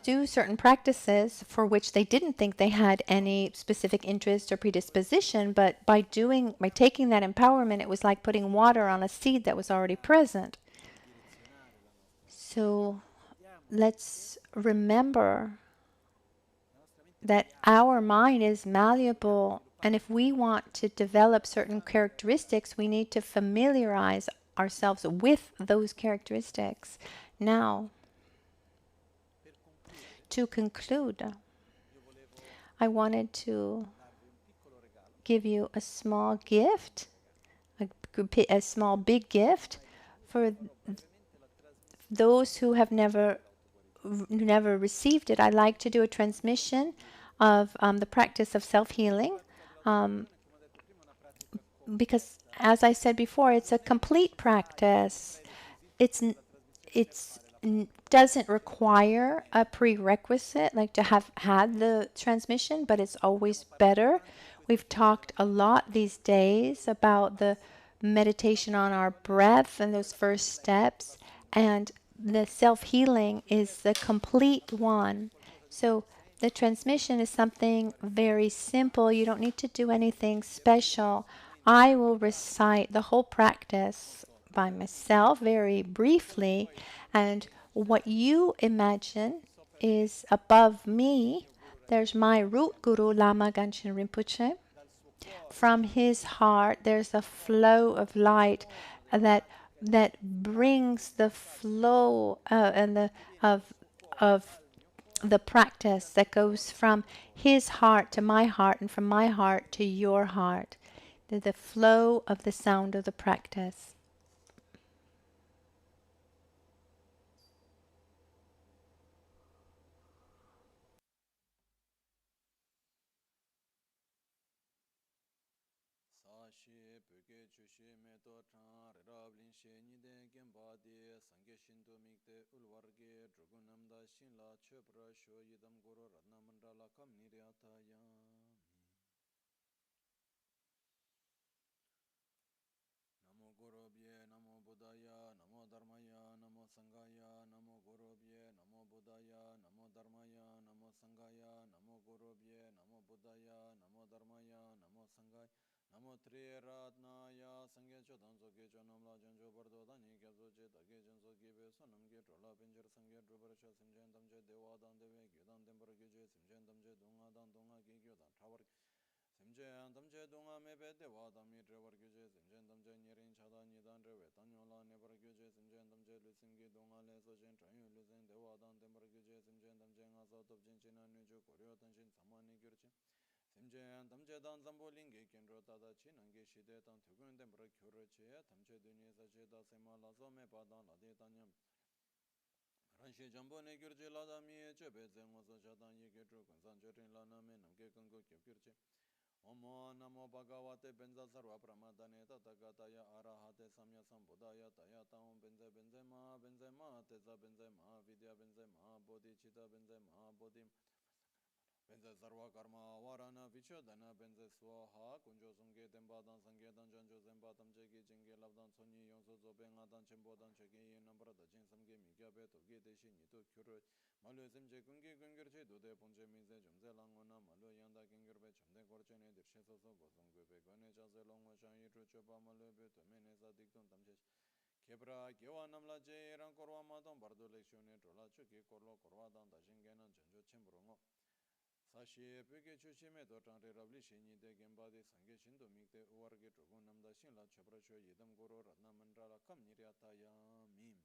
do certain practices for which they didn't think they had any specific interest or predisposition, but by taking that empowerment, it was like putting water on a seed that was already present. So let's remember that our mind is malleable, and if we want to develop certain characteristics, we need to familiarize ourselves with those characteristics. Now, to conclude, I wanted to give you a small gift, a small big gift for those who have never received it. I like to do a transmission of the practice of self-healing, because, as I said before, it's a complete practice. It doesn't require a prerequisite, like to have had the transmission, but it's always better. We've talked a lot these days about the meditation on our breath and those first steps, and the self-healing is the complete one. So the transmission is something very simple. You don't need to do anything special. I will recite the whole practice by myself very briefly, and what you imagine is above me, there's my root guru, Lama Ganchen Rinpoche. From his heart, there's a flow of light that that brings the flow and the of the practice that goes from his heart to my heart and from my heart to your heart. The flow of the sound of the practice. 사시 벽에 주심에도 장 레라블린 셰니데 gem바디 상게 신도 믹데 울와르게 드고남다 신라 쳬브라 쇼이담 고로 рат나만달라 감니리아타야미 Namo Gorobye, Namo Buddhaya, Namo Dharmaya, Namo Sangaya, Namo Gorobye, Namo Buddhaya, Namo Dharmaya, Namo Sangaya, Namo Gorobye, Namo Buddhaya, Namo Dharmaya, Namo Sangaya, Namo Tri Ratnaya, Sangye Chodan Soke Chonamla Janjo Bardo Dani Kyabso Che Take Janso Kibe Sonam Ge Trola Pinjer Sangye Drubarasha Simchen Tamche Dewa Dan Deve Gyodan Dembara Gyoje Simchen Tamche Dunga Dan Dunga Ki Gyodan Travar Simchen Tamche Dunga Mebe Dewa Dami Travar Gyoje Simchen Tamche Nyerin Chada Nidan Rewe Tanyola Nebar Gyoje Simchen Tamche Lusingi Dunga Le Sochen Tranyu Lusin Dewa Dan Dembara Gyoje Simchen Tamche Ngasa Topchen China Nujo Koryo Tanshin Samani Gyurchen Simchen Tamche Dan Zambo Lingi Kenro Tada Chinangi Shide Tan Tukun Dembara Kyoro Che Tamche Duni Sache Da Sema Lazo Me Padan Lade Tanyam Ranshi Jambo Ne Gyurje Lada Mi Chebe Zengo So Chadan Yeke Tru Kunsan Chorin Lana Me Namke Kango Kyop Gyurche Omo Namo Bhagavate Benza Sarva Pramadane Tathagata Arahate Samya Sambuddhaya Taya Taum Benze Benze Ma Teza Benze Ma Vidya Benze Ma Bodhicitta Benze Ma Bodhi Benze Sarva Karma Varana Vichodana Benze Swaha Kunjo Sungye Tembadan Sangye Dan Janjo Zemba Tamche Ki Jenge Labdan Sonyi Yonso Zobe Ngadan Chembo Dan Cheke Yenambra Dachin Samge Mikya Beto Ge Deshi Nito Kyuro Malo Simche Kungi Kungir Che Dude Punche Mize Jumze Langona Malo Yanda Kingir Be Chumde Korchene Dirshe Soso Gosung Gube Gone Chase Longwa Shanyi Chopa Malo Be Tomene Sa Diktun Tamche Kebra Gewa Namla Je Ran Korwa Madon Bardo Lekshone Trola Chuki Korlo Korwa Dan Dashin Genan Janjo Chembrongo Sashi Peke Chushime Dotan Rabli Shini de Gembadi Sange Shindo Mikte Uwarge Trogun Namda Shinla Chabrasho Yedam Goro Ratna Mandrala Kam Niryataya Mim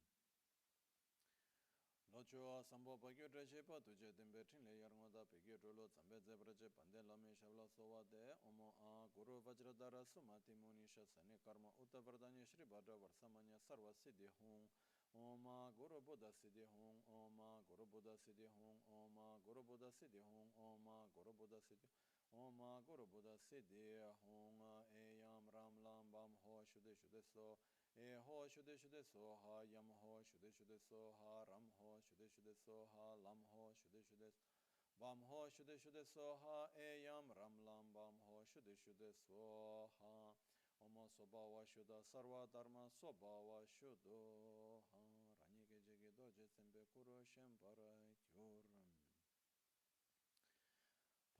Locho Sambo Pagyo Dreshepa Tuje Dembe Trinle Yarmoda Peke Rolo Zambe Zebrache Pande Lame Shavla Sova de Omo A Guru Vajradara Sumati Munisha Sane Karma Uta Vardanya Shri Bhadra Varsamanya Sarva Siddhi Hung Oma Guru Buddha Siddhi Hung Oma Guru Buddha Siddhi Hung Oma Guru Buddha Siddhi Hung Oma Guru Buddha Siddhi Oma Guru Buddha Siddhi Hung Eyam Ram Lam Bam Ho Shuddhe Shuddhe So E Ho Shuddhe Shuddhe So Ha Yam Ho Shuddhe Shuddhe So Ha Ram Ho Shuddhe Shuddhe So Ha Lam Ho Shuddhe Shuddhe Bam Ho Shuddhe Shuddhe So Ha Eyam Ram Lam Bam Ho Shuddhe Shuddhe So Ha Omo Sobhava Shuddha Sarva Dharma Sobhava Shuddho Ha Ranike Jege Doje Sembe Kuro Shempara Kyuram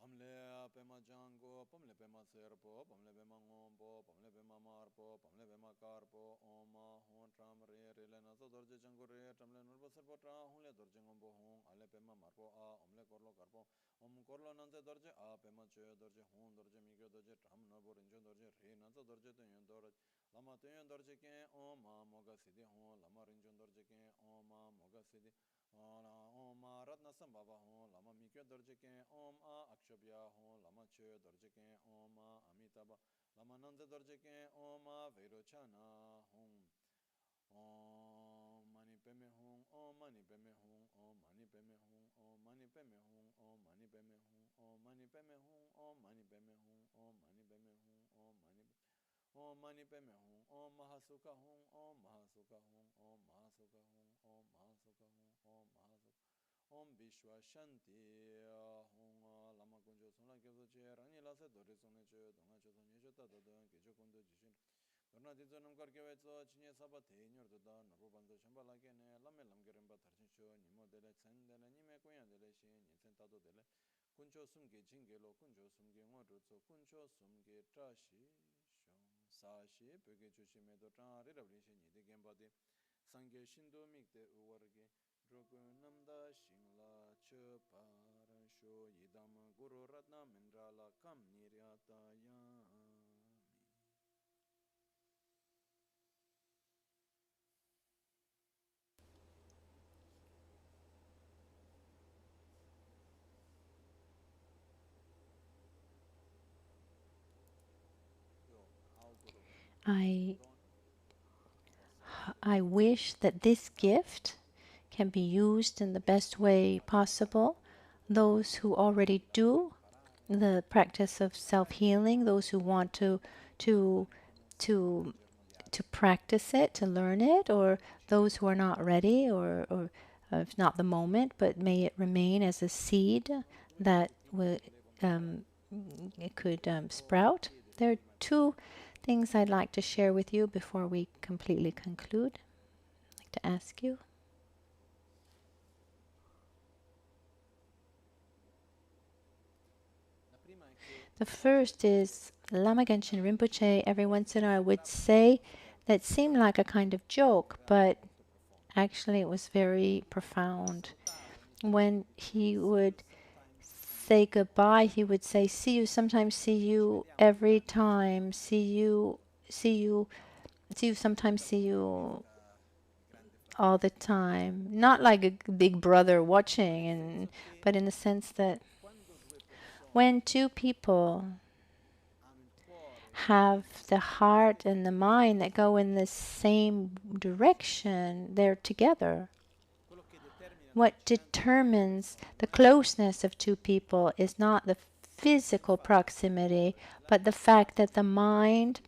Pamle Pema Jango, Pamle Pema Serpo, Pamle Pema Ngombo, Pamle Pema Marpo, Pamle Pema Carpo, Oma Hon Tram Re Relena So Dorje Jango Re Tramle Nurbo Serpo Tra Hunle Dorje Ngombo Hon Ale Pema Marpo A Omle Korlo Carpo Om Korlo Nanze Dorje A Pema Che Dorje Hon Dorje Mikyo Dorje Tram Norbo Rinjo Dorje Re Nanzo Dorje Tunyon Dorje Lama Tunyon Dorje Ke Oma Moga Siddhi Hon Lama Rinjon Dorje Ke Oma Moga Siddhi Om Ratna Sambhava Hon Lama Mikyo Dorje Ke Om A Akshobhya Hon Lama Che Dorje Ke Om A Amitabha Lama Nanze Dorje Ke Om A Vairochana Hon Om Mani Peme Hon Om Mani Peme Hon Om Mani Peme Hon Om Mani Peme Hon Om Mani Peme Hon Om Mani Peme Hon Om Mani Peme Hon Om Mani Peme Hon Om Mani Om Mani Peme Hum, Om Mahasukha Hum, Om Mahasukha Hum, Om Mahasukha Hum, Om Mahasukha Hum, Om Mahasukha Om Vishwa Shanti Hum, Lama Kunjo Sula Kyabso Che, Rani Lase Dori Sune Che, Donga Che Sonye Che Tata Don, Kecho Kundu Jishin, Dorna Tizo Namkar Kevetso, Chinye Saba Te Nyor Doda, Norbo Banzo Shambhala Kene, Lame Lam Geremba Tarchin Sho, Nimo Dele Tsen Dele, Nime Kuya Dele Shin, Nitsen Tato Dele, Kuncho Sumge Jingelo, Kuncho Sumge Ngorutso, Kuncho Sumge Trashi Shon. Sashi Pyoge Chushime Dotran Rirablishe Nide Gembade Sangye Shindo Mikde Uwarge Drogu Namda Shingla Cheparan Sho Yidam Guru Ratna Mindrala Kam Niryata Yami I wish that this gift can be used in the best way possible. Those who already do the practice of self-healing, those who want to to to practice it, to learn it, or those who are not ready, or if not the moment, but may it remain as a seed that will it could sprout. There are two things I'd like to share with you before we completely conclude. I'd like to ask you. The first is Lama Genshin Rinpoche every once in a while would say that seemed like a kind of joke, but actually it was very profound. When he would say goodbye, he would say, see you, sometimes see you, every time, see you, sometimes see you all the time. Not like a big brother watching, but in the sense that when two people have the heart and the mind that go in the same direction, they're together. What determines the closeness of two people is not the physical proximity, but the fact that the mind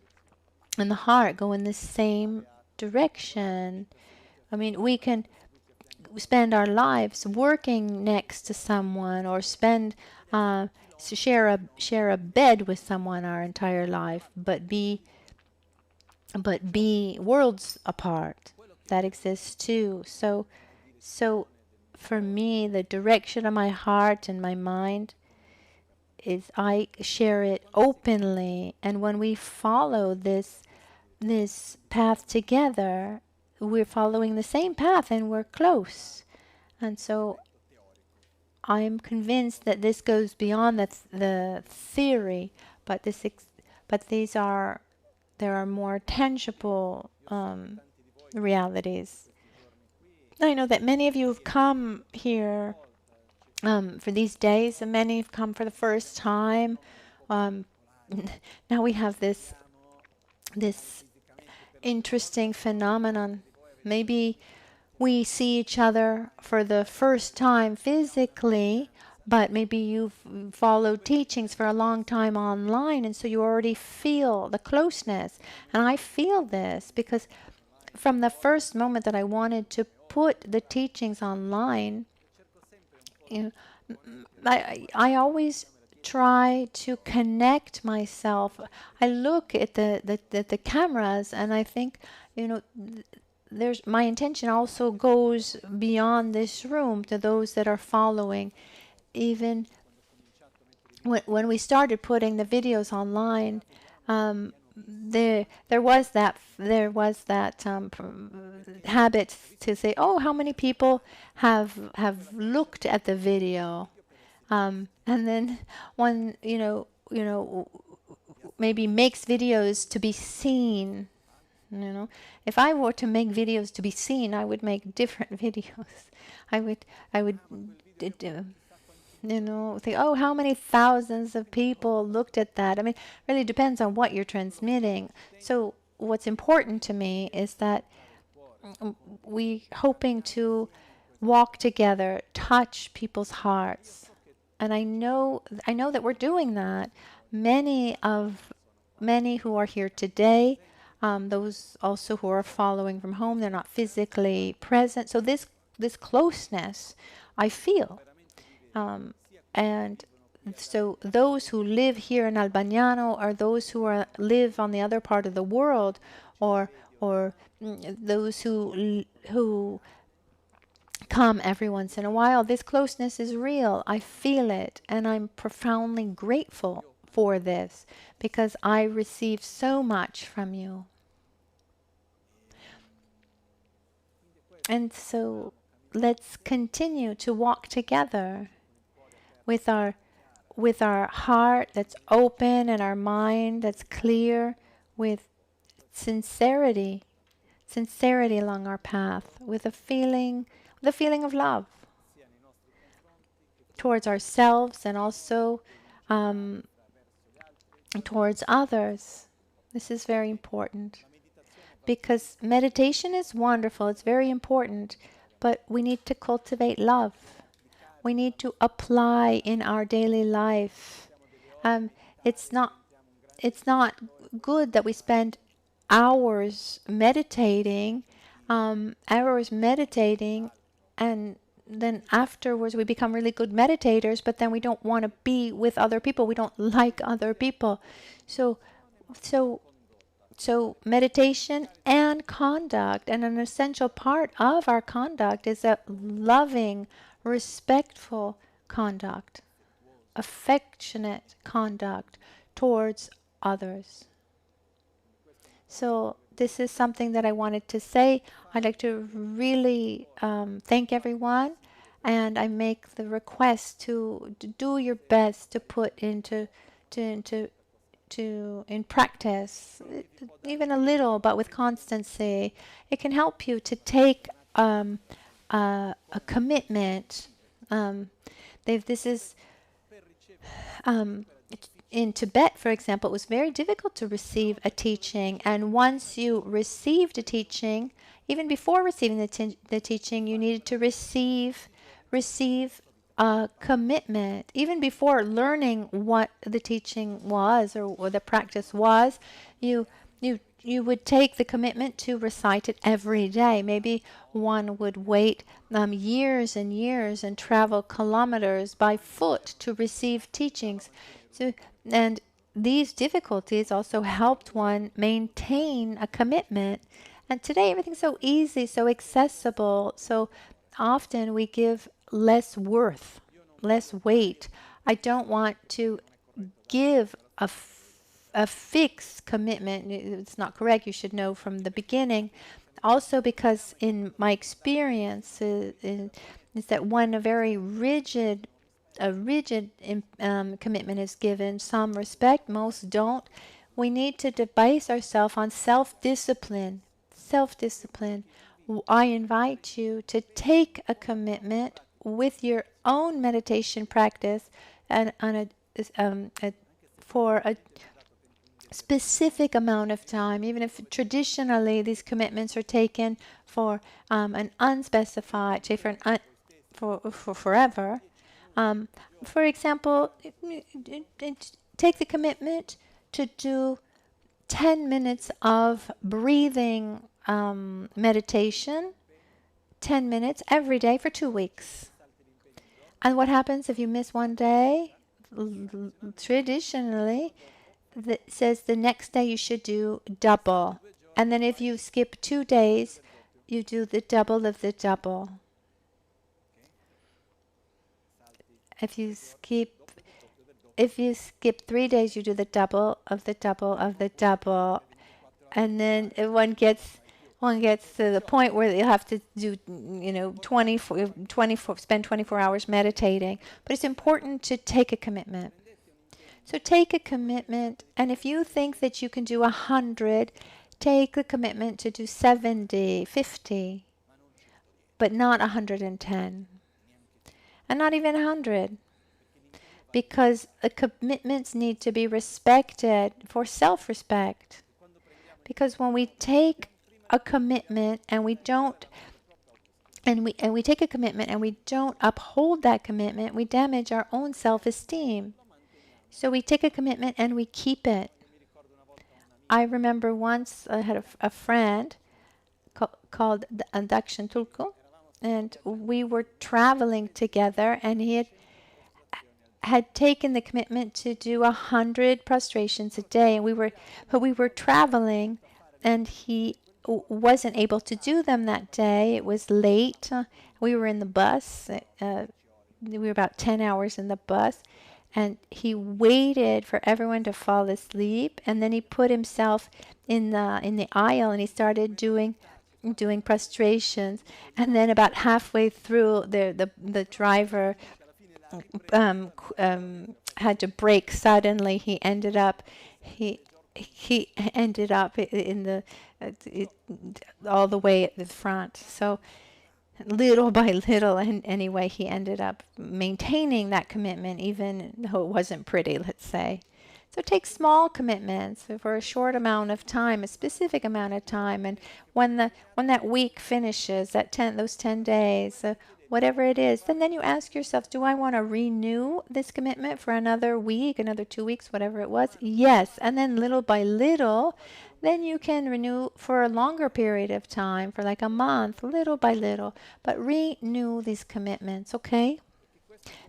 and the heart go in the same direction. I mean, we can spend our lives working next to someone, or share a bed with someone our entire life, but be worlds apart. That exists too. So for me, the direction of my heart and my mind is I share it openly, and when we follow this path together, we're following the same path and we're close. And so I'm convinced that this goes beyond the theory, but there are more tangible realities. I know that many of you have come here for these days, and many have come for the first time. Now we have this interesting phenomenon. Maybe we see each other for the first time physically, but maybe you've followed teachings for a long time online, and so you already feel the closeness. And I feel this because from the first moment that I wanted to put the teachings online, you know, I always try to connect myself. I look at the cameras and I think, there's my intention also goes beyond this room to those that are following. Even when we started putting the videos online, there was that habit to say, oh, how many people have looked at the video, and then one maybe makes videos to be seen. If I were to make videos to be seen, I would make different videos. I would think, oh, how many thousands of people looked at that? I mean, it really depends on what you're transmitting. So what's important to me is that we hoping to walk together, touch people's hearts. And I know that we're doing that. Many who are here today, those also who are following from home, they're not physically present. So this closeness, I feel. And so those who live here in Albagnano, or those who live on the other part of the world, or those who come every once in a while, this closeness is real. I feel it, and I'm profoundly grateful for this because I receive so much from you. And so let's continue to walk together with our heart that's open and our mind that's clear, with sincerity along our path, with a feeling of love towards ourselves and also towards others. This is very important because meditation is wonderful. It's very important, but we need to cultivate love. We need to apply in our daily life. It's not good that we spend hours meditating, and then afterwards we become really good meditators, but then we don't want to be with other people. We don't like other people. So, so, so meditation and conduct, and an essential part of our conduct is a loving, respectful conduct, affectionate conduct towards others. So this is something that I wanted to say. I'd like to really thank everyone, and I make the request to do your best to put in practice, even a little, but with constancy. It can help you to take a commitment. This is in Tibet, for example, it was very difficult to receive a teaching. And once you received a teaching, even before receiving the teaching, you needed to receive a commitment. Even before learning what the teaching was or the practice was, you would take the commitment to recite it every day. Maybe one would wait years and years and travel kilometers by foot to receive teachings. And these difficulties also helped one maintain a commitment. And today everything's so easy, so accessible. So often we give less worth, less weight. I don't want to give a fixed commitment. It's not correct. You should know from the beginning. Also because in my experience is that when a rigid commitment is given, some respect, most don't. We need to base ourselves on self-discipline. Self-discipline. I invite you to take a commitment with your own meditation practice and for a specific amount of time, even if traditionally these commitments are taken for an unspecified, say for forever. For example, take the commitment to do 10 minutes of breathing meditation, 10 minutes every day for 2 weeks. And what happens if you miss one day? Traditionally, it says the next day you should do double. And then if you skip 2 days, you do the double of the double. If you skip 3 days, you do the double of the double of the double. And then one gets to the point where you have to do, spend 24 hours meditating. But it's important to take a commitment. So take a commitment, and if you think that you can do 100, take the commitment to do 70, 50, but not 110, and not even 100. Because commitments need to be respected for self-respect. Because when we take a commitment and we don't, and we take a commitment and we don't uphold that commitment, we damage our own self-esteem. So we take a commitment and we keep it. I remember once I had a friend called Dakshan Tulku, and we were traveling together, and he had taken the commitment to do 100 prostrations a day, and we were traveling, and he wasn't able to do them that day. It was late. We were in the bus. We were about 10 hours in the bus, and he waited for everyone to fall asleep, and then he put himself in the aisle, and he started doing prostrations. And then about halfway through, the driver had to brake suddenly. He ended up in the all the way at the front. So little by little, and anyway, he ended up maintaining that commitment, even though it wasn't pretty, let's say. So take small commitments for a short amount of time, a specific amount of time, and when that week finishes, those 10 days, whatever it is, then you ask yourself, do I want to renew this commitment for another week, another 2 weeks, whatever it was? Yes, and then little by little, then you can renew for a longer period of time, for like a month, little by little, but renew these commitments, okay?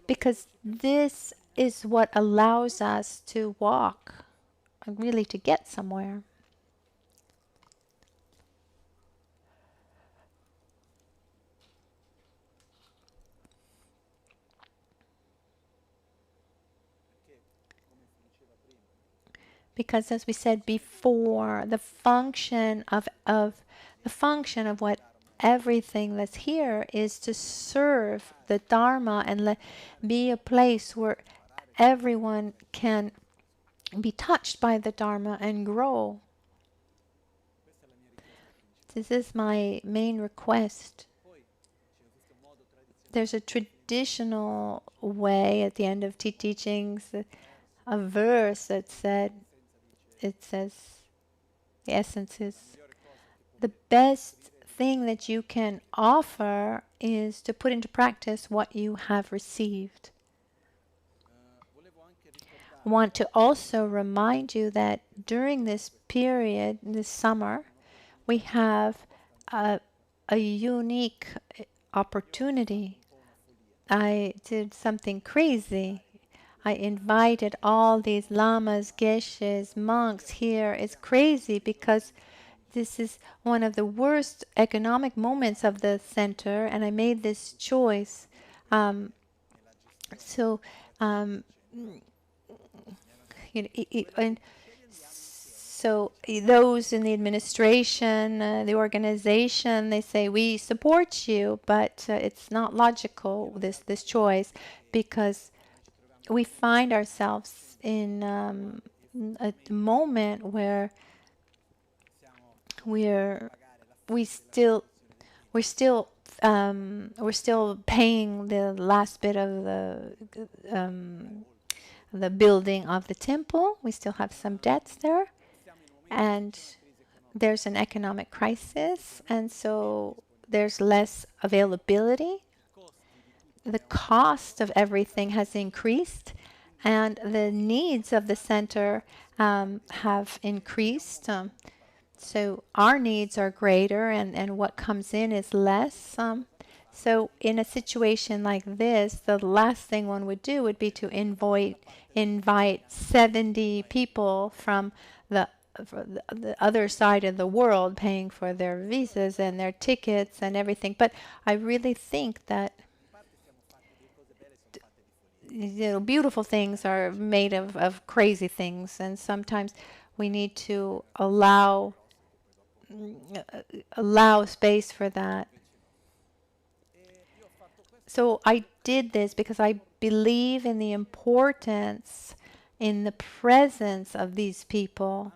Because this is what allows us to walk, really to get somewhere. Because as we said before, the function of what everything that's here is to serve the Dharma and be a place where everyone can be touched by the Dharma and grow. This is my main request. There's a traditional way at the end of teachings, a verse that says, the essence is, the best thing that you can offer is to put into practice what you have received. I want to also remind you that during this period, this summer, we have a unique opportunity. I did something crazy. I invited all these lamas, geshes, monks here. It's crazy because this is one of the worst economic moments of the center, and I made this choice. So those in the administration, the organization, they say we support you, but it's not logical, this choice, because we find ourselves in a moment where we're still paying the last bit of the building of the temple. We still have some debts there, and there's an economic crisis, and so there's less availability. The cost of everything has increased, and the needs of the center have increased. So our needs are greater, and what comes in is less. So in a situation like this, the last thing one would do would be to invite 70 people from the other side of the world, paying for their visas and their tickets and everything. But I really think that beautiful things are made of crazy things, and sometimes we need to allow space for that. So I did this because I believe in the importance in the presence of these people,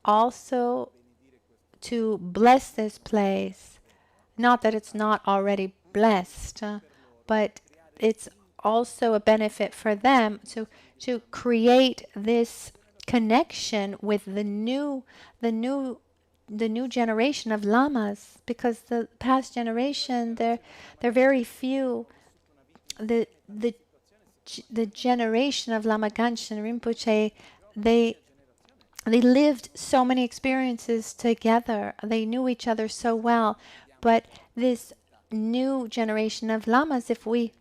also to bless this place. Not that it's not already blessed, but it's also a benefit for them to create this connection with the new generation of lamas, because the past generation, they're very few. The generation of Lama Ganchen Rinpoche, they lived so many experiences together. They knew each other so well. But this new generation of lamas, if we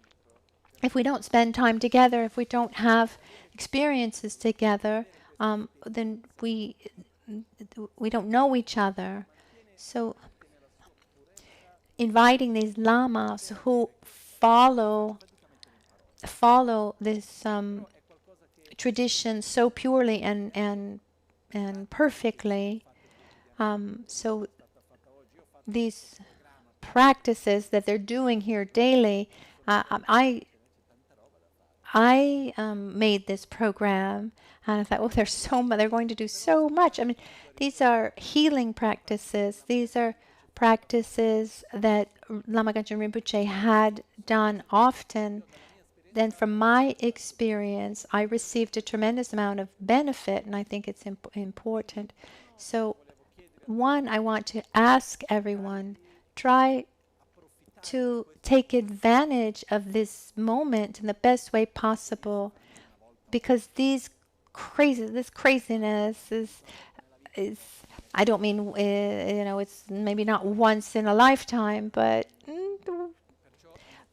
don't spend time together, if we don't have experiences together, then we don't know each other. So inviting these lamas who follow this tradition so purely and perfectly. So these practices that they're doing here daily, I made this program, and I thought, oh, they're going to do so much. I mean, these are healing practices. These are practices that Lama Ganchen Rinpoche had done often. then from my experience, I received a tremendous amount of benefit, and I think it's important. So, one, I want to ask everyone, try to take advantage of this moment in the best way possible, because this craziness is I don't mean it's maybe not once in a lifetime, but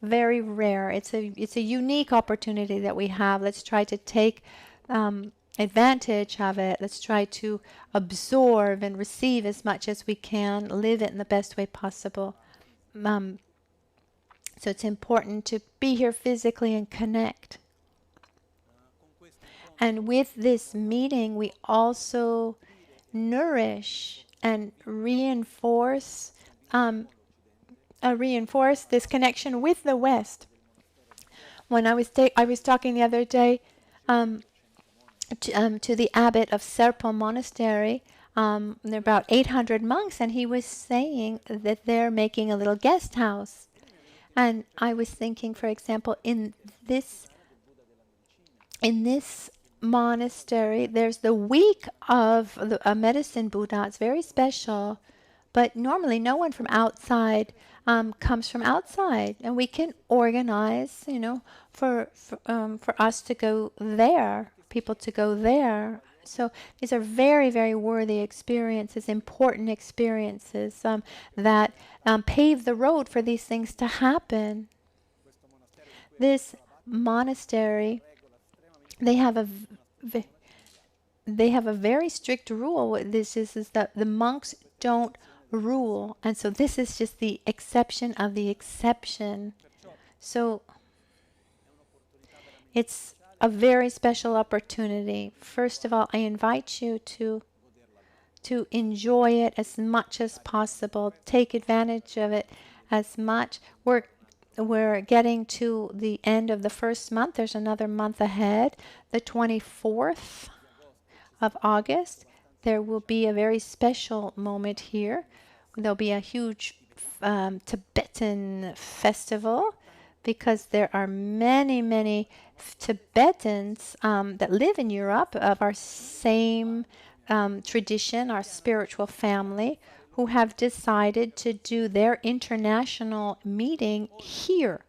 very rare. It's a unique opportunity that we have. Let's try to take advantage of it. Let's try to absorb and receive as much as we can, live it in the best way possible. So it's important to be here physically and connect. And with this meeting, we also nourish and reinforce this connection with the West. When I was talking the other day to the abbot of Serpol Monastery. There are about 800 monks, and he was saying that they're making a little guest house. And I was thinking, for example, in this monastery, there's the week of a medicine Buddha. It's very special, but normally no one from outside comes from outside, and we can organize, for us to go there, people to go there. So these are very, very worthy experiences, important experiences that pave the road for these things to happen. This monastery, they have a very strict rule. What this is that the monks don't rule, and so this is just the exception of the exception. So it's a very special opportunity. First of all, I invite you to enjoy it as much as possible. Take advantage of it as much. We're getting to the end of the first month. There's another month ahead. The 24th of August, there will be a very special moment here. There'll be a huge Tibetan festival, because there are many, many Tibetans that live in Europe of our same tradition, our spiritual family, who have decided to do their international meeting here.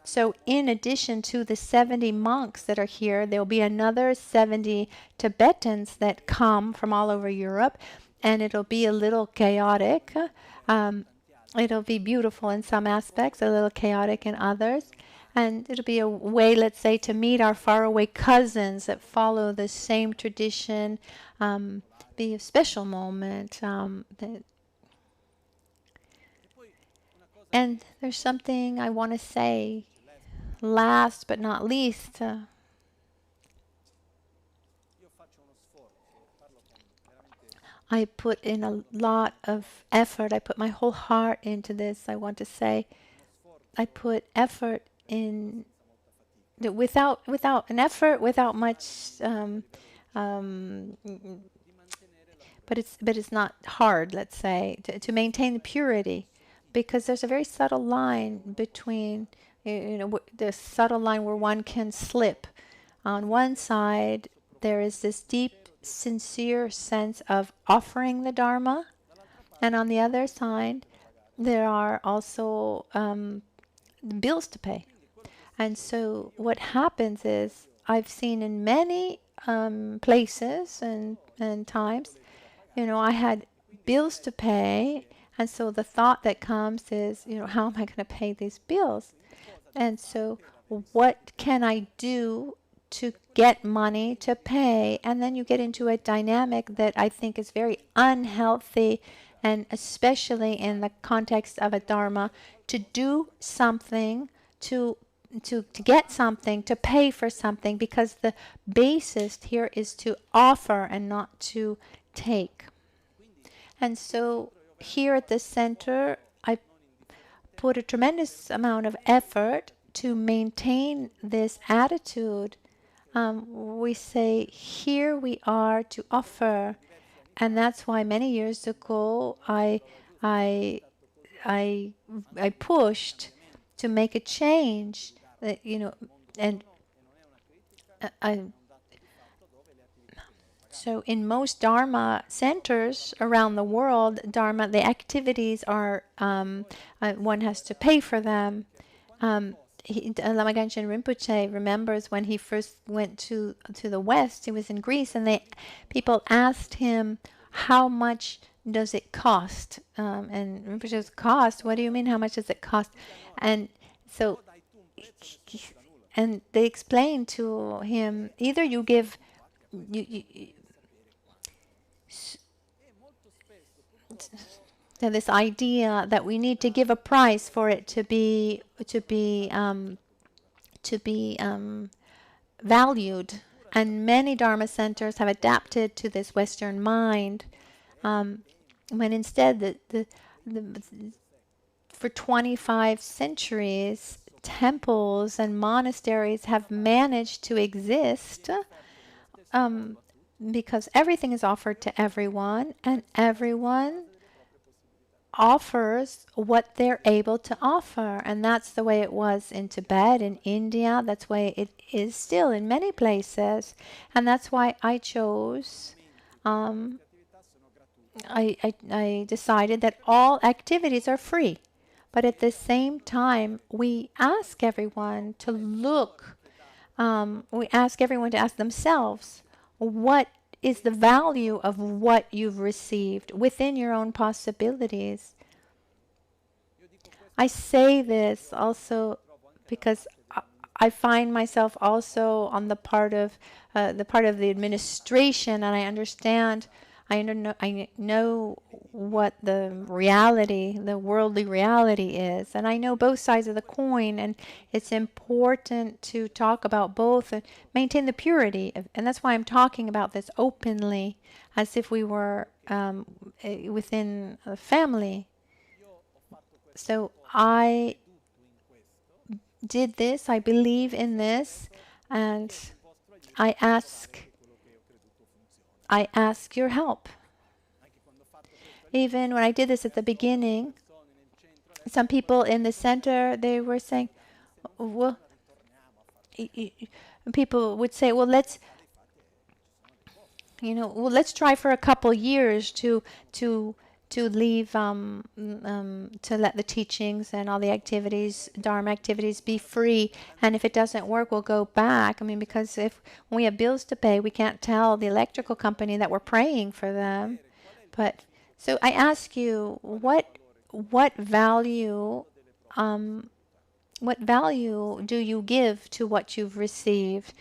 So in addition to the 70 monks that are here, there'll be another 70 Tibetans that come from all over Europe, and it'll be a little chaotic. It'll be beautiful in some aspects, a little chaotic in others. And it'll be a way, let's say, to meet our faraway cousins that follow the same tradition. Be a special moment. And there's something I want to say, last but not least. I put in a lot of effort. I put my whole heart into this. I want to say I put effort in without an effort, without much but it's not hard, let's say, to maintain the purity, because there's a very subtle line between the subtle line where one can slip. On one side, there is this deep, sincere sense of offering the Dharma, and on the other side, there are also bills to pay. And so what happens is, I've seen in many places and times, I had bills to pay, and so the thought that comes is, how am I going to pay these bills? And so what can I do to get money to pay? And then you get into a dynamic that I think is very unhealthy, and especially in the context of a Dharma, to do something, to get something, to pay for something, because the basis here is to offer and not to take. And so here at the center, I put a tremendous amount of effort to maintain this attitude. We say, here we are to offer. And that's why many years ago I pushed to make a change. and so in most Dharma centers around the world, the activities are, one has to pay for them. Lama Ganchen Rinpoche remembers when he first went to the West, he was in Greece, and people asked him, how much does it cost? And Rinpoche's cost, what do you mean, how much does it cost? And so, and they explained to him, either you give, this idea that we need to give a price for it to be valued, and many Dharma centers have adapted to this Western mind, when instead for 25 centuries temples and monasteries have managed to exist, because everything is offered to everyone, and everyone offers what they're able to offer. And that's the way it was in Tibet, in India. That's the way it is still in many places. And that's why I chose, I decided that all activities are free. But at the same time, we ask everyone to look, we ask everyone to ask themselves, what is the value of what you've received within your own possibilities? I say this also because I find myself also on the part of the administration, and I understand. I know what the reality, the worldly reality is, and I know both sides of the coin, and it's important to talk about both and maintain the purity. And that's why I'm talking about this openly, as if we were within a family. So I did this, I believe in this, and I ask your help. Even when I did this at the beginning, some people in the center, they were saying, well, people would say, well, let's try for a couple years to leave, to let the teachings and all the activities, Dharma activities, be free. And if it doesn't work, we'll go back. I mean, because when we have bills to pay, we can't tell the electrical company that we're praying for them. But so I ask you, what value do you give to what you've received,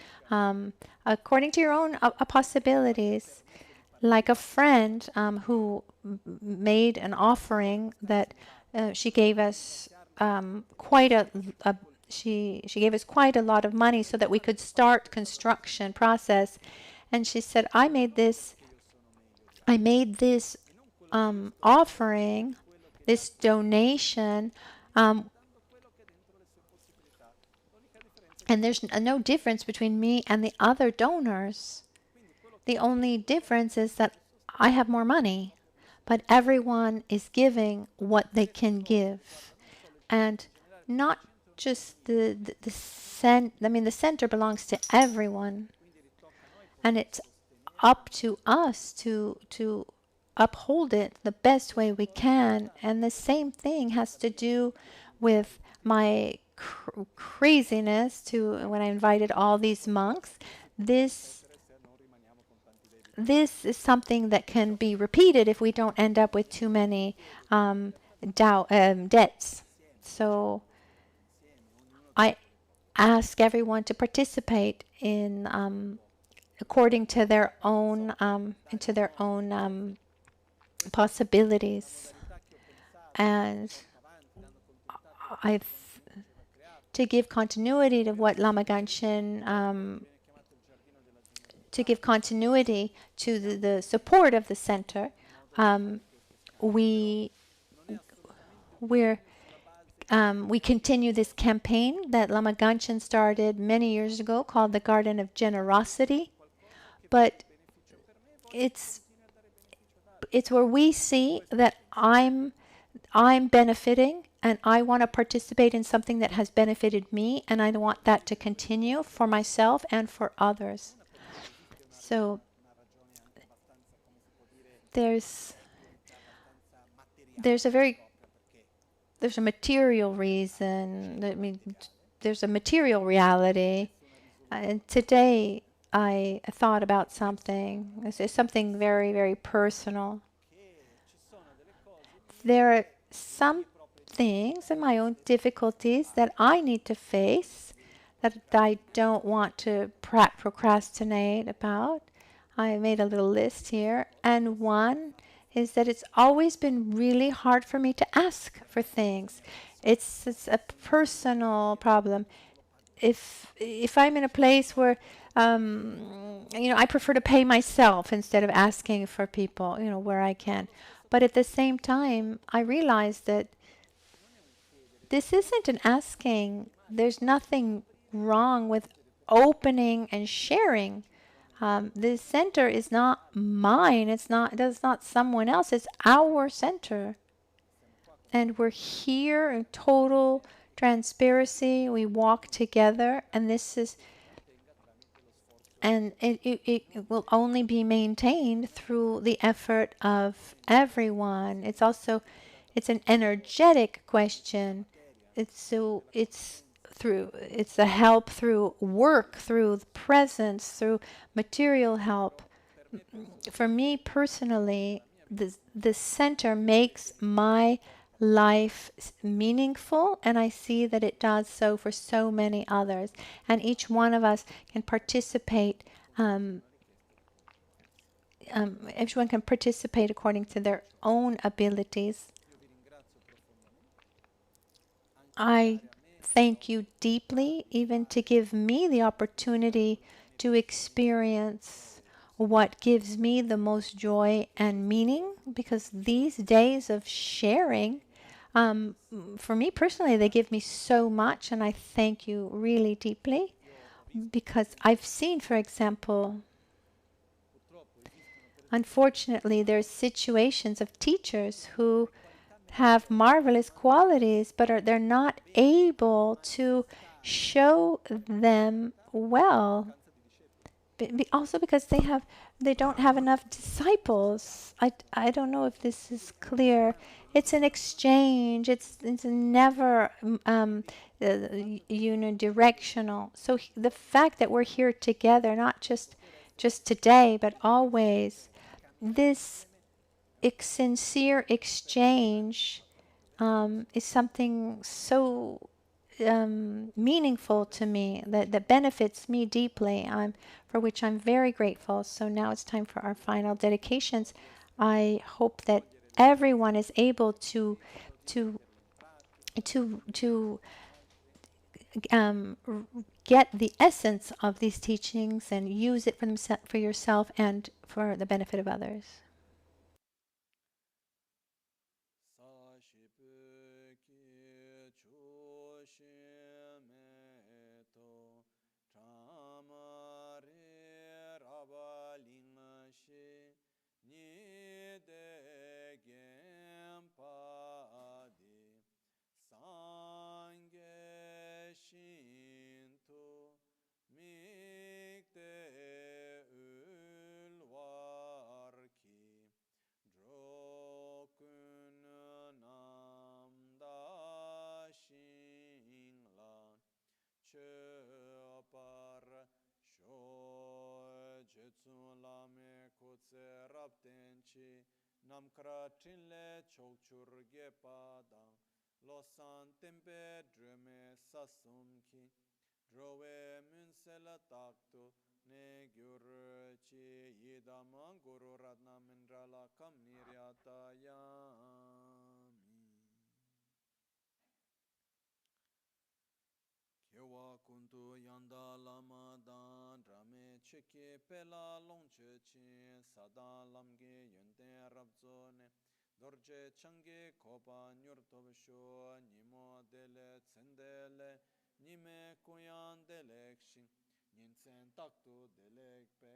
according to your own possibilities? Like a friend who made an offering that she gave us quite a she gave us quite a lot of money so that we could start construction process, and she said, I made this offering, this donation, and there's no difference between me and the other donors. The only difference is that I have more money, but everyone is giving what they can give, and not just the center belongs to everyone, and it's up to us to uphold it the best way we can. And the same thing has to do with my craziness to when I invited all these monks. This is something that can be repeated if we don't end up with too many debts. So I ask everyone to participate in according to their own possibilities, and to give continuity to what Lama Ganchen, to give continuity to the support of the center. We continue this campaign that Lama Ganchen started many years ago called the Garden of Generosity, but it's where we see that I'm benefiting and I want to participate in something that has benefited me, and I want that to continue for myself and for others. So there's there's a very there's a material reason. I mean, there's a material reality. And today I thought about something. This is something very, very personal. There are some things and my own difficulties that I need to face that I don't want to procrastinate about. I made a little list here, and one is that it's always been really hard for me to ask for things. It's a personal problem. If I'm in a place where I prefer to pay myself instead of asking for people, where I can. But at the same time, I realize that this isn't an asking. There's nothing wrong with opening and sharing. This center is not mine. It's not someone else. It's our center. And we're here in total transparency. We walk together, and it will only be maintained through the effort of everyone. It's an energetic question. It's a help through work, through presence, through material help. For me personally, the center makes my life meaningful, and I see that it does so for so many others. And each one of us can participate. Everyone can participate according to their own abilities. I thank you deeply, even to give me the opportunity to experience what gives me the most joy and meaning, because these days of sharing, for me personally, they give me so much, and I thank you really deeply, because I've seen, for example, unfortunately, there's situations of teachers who have marvelous qualities, but they're not able to show them well. Also because they don't have enough disciples. I don't know if this is clear. It's an exchange. It's never unidirectional. So the fact that we're here together, not just today, but always, this sincere exchange is something so meaningful to me, that benefits me deeply, for which I'm very grateful. So now it's time for our final dedications. I hope that everyone is able to to get the essence of these teachings and use it for yourself and for the benefit of others. Sangye shinto mikte ulvarki drokun namda shinglan chöpar sho jetsun lame kutse raptenchi namkra trinle chokchur gepadang Losan tempe drume sasumki drove munsela taktu ne gyur chi yidama guru ratna mindrala kam niryata yami Kewa kuntu yanda lama dan drame cheke pela longche chi sadan lamge yunten rabzone dorje change kopa nyurtob sho nimo dele tsendele nime kuyan delekshi ninsen taktu delekpe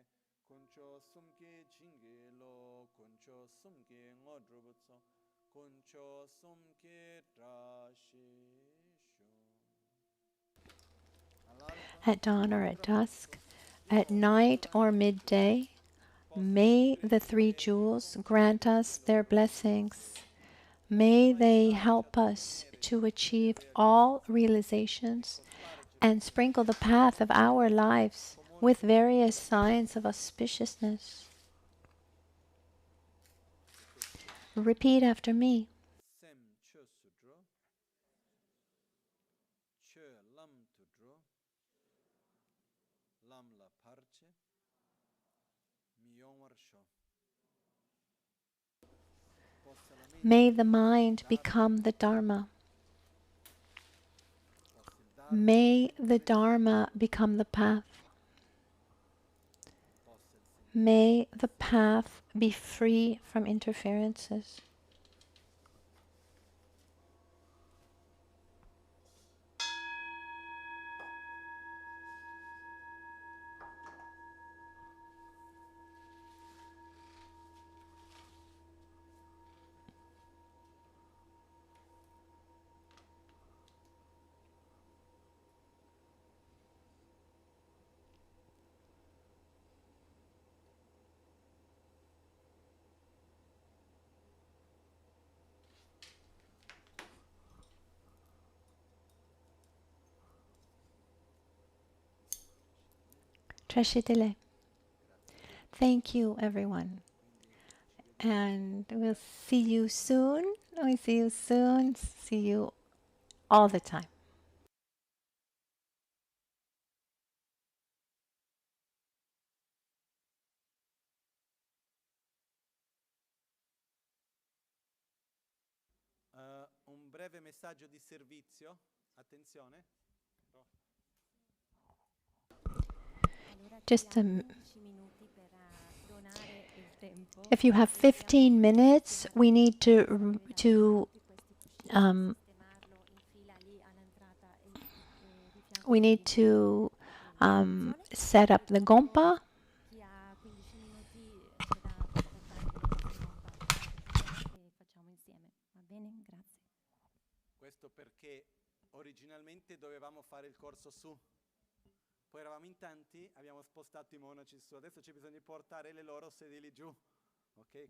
kuncho sumki chingi lo kuncho sumki ngodrubutso kuncho sumke trashisho. At dawn or at dusk, at night or midday, may the three jewels grant us their blessings. May they help us to achieve all realizations and sprinkle the path of our lives with various signs of auspiciousness. Repeat after me. Sem chö sudro, chö lam tudro, lam la parche, miyon warsho. May the mind become the Dharma. May the Dharma become the path. May the path be free from interferences. Trashitele. Thank you, everyone. And we'll see you soon. We see you soon. See you all the time. Un breve messaggio di servizio. Attenzione. Just if you have 15 minutes, we need to set up the gompa. Questo perché originalmente dovevamo fare il corso su. Poi eravamo in tanti, abbiamo spostato i monaci su. Adesso c'è bisogno di portare le loro sedili giù. Ok?